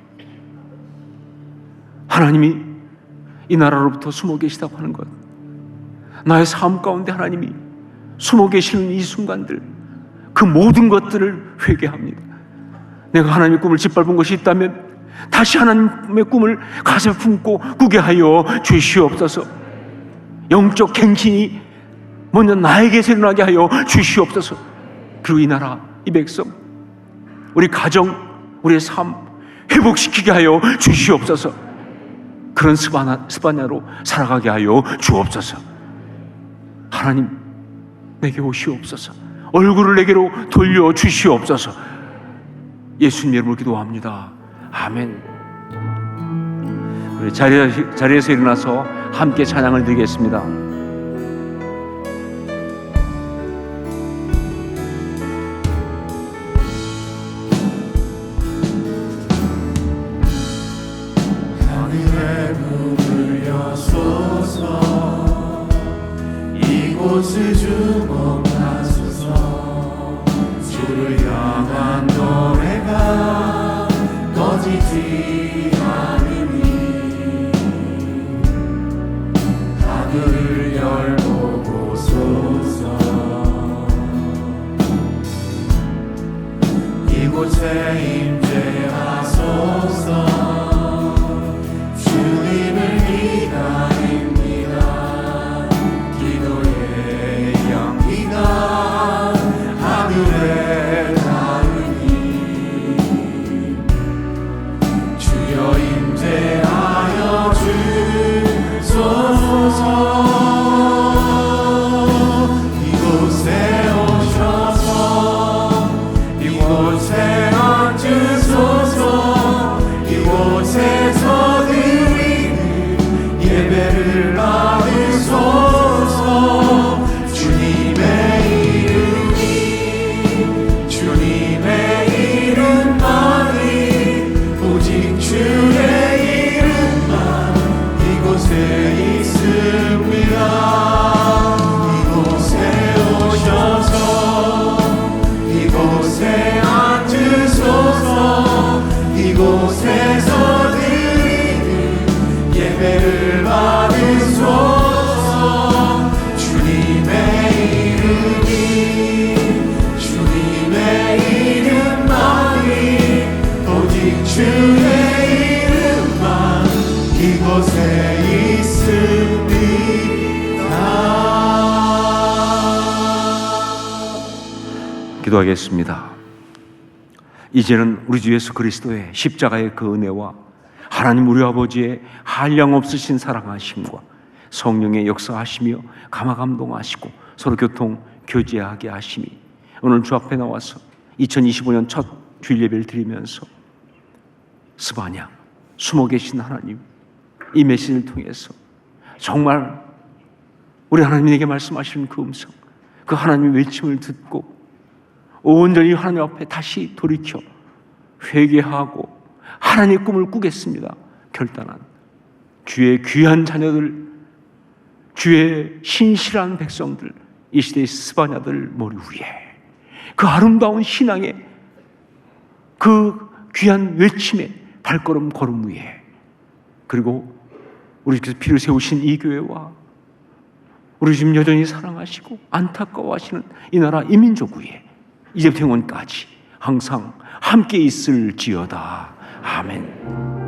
하나님이 이 나라로부터 숨어 계시다고 하는 것, 나의 삶 가운데 하나님이 숨어 계시는 이 순간들, 그 모든 것들을 회개합니다. 내가 하나님의 꿈을 짓밟은 것이 있다면 다시 하나님의 꿈을 가슴에 품고 꾸게 하여 주시옵소서. 영적 갱신이 먼저 나에게서 일어나게 하여 주시옵소서. 그리고 이 나라, 이 백성, 우리 가정, 우리의 삶 회복시키게 하여 주시옵소서. 그런 스바냐로 살아가게 하여 주옵소서. 하나님, 내게 오시옵소서. 얼굴을 내게로 돌려 주시옵소서. 예수님 이름으로 기도합니다. 아멘. 우리 자리에서 일어나서 함께 찬양을 드리겠습니다. 하늘의 문을 여소서 이곳을 주목하소서 주를 향한 노래가 꺼지지 않으니 하늘을 열보소서 이곳에 임재하소서 주님을 기다립니다. 기도의 향기가 하늘에 닿으니 주여 임재하여 주소서. 이곳에 오셔서 이곳에 앉으소서. 이곳에서 예배를 받으소서. 주님의 이름만이 오직 주의 이름만 이곳에 있습니다. 이곳에 오셔서 이곳에 앉으소서. 이곳에서 예배를 받으소서. 주님의 이름만이 오직 주의 이름만 이곳에 있습니다. 기도하겠습니다. 이제는 우리 주 예수 그리스도의 십자가의 그 은혜와 하나님 우리 아버지의 한량없으신 사랑하심과 성령의 역사하시며 감화감동하시고 서로 교통 교제하게 하심이 오늘 주 앞에 나와서 2025년 첫 주일 예배를 드리면서 스바냐, 숨어 계신 하나님, 이 메시지를 통해서 정말 우리 하나님에게 말씀하시는 그 음성, 그 하나님의 외침을 듣고 온전히 하나님 앞에 다시 돌이켜 회개하고 하나님의 꿈을 꾸겠습니다 결단한 주의 귀한 자녀들, 주의 신실한 백성들, 이 시대의 스바냐들 머리 위에 그 아름다운 신앙의 그 귀한 외침의 발걸음 걸음 위에, 그리고 우리께서 피를 세우신 이 교회와 우리 지금 여전히 사랑하시고 안타까워하시는 이 나라 이 민족 위에 이제부터 영원까지 항상 함께 있을지어다. 아멘.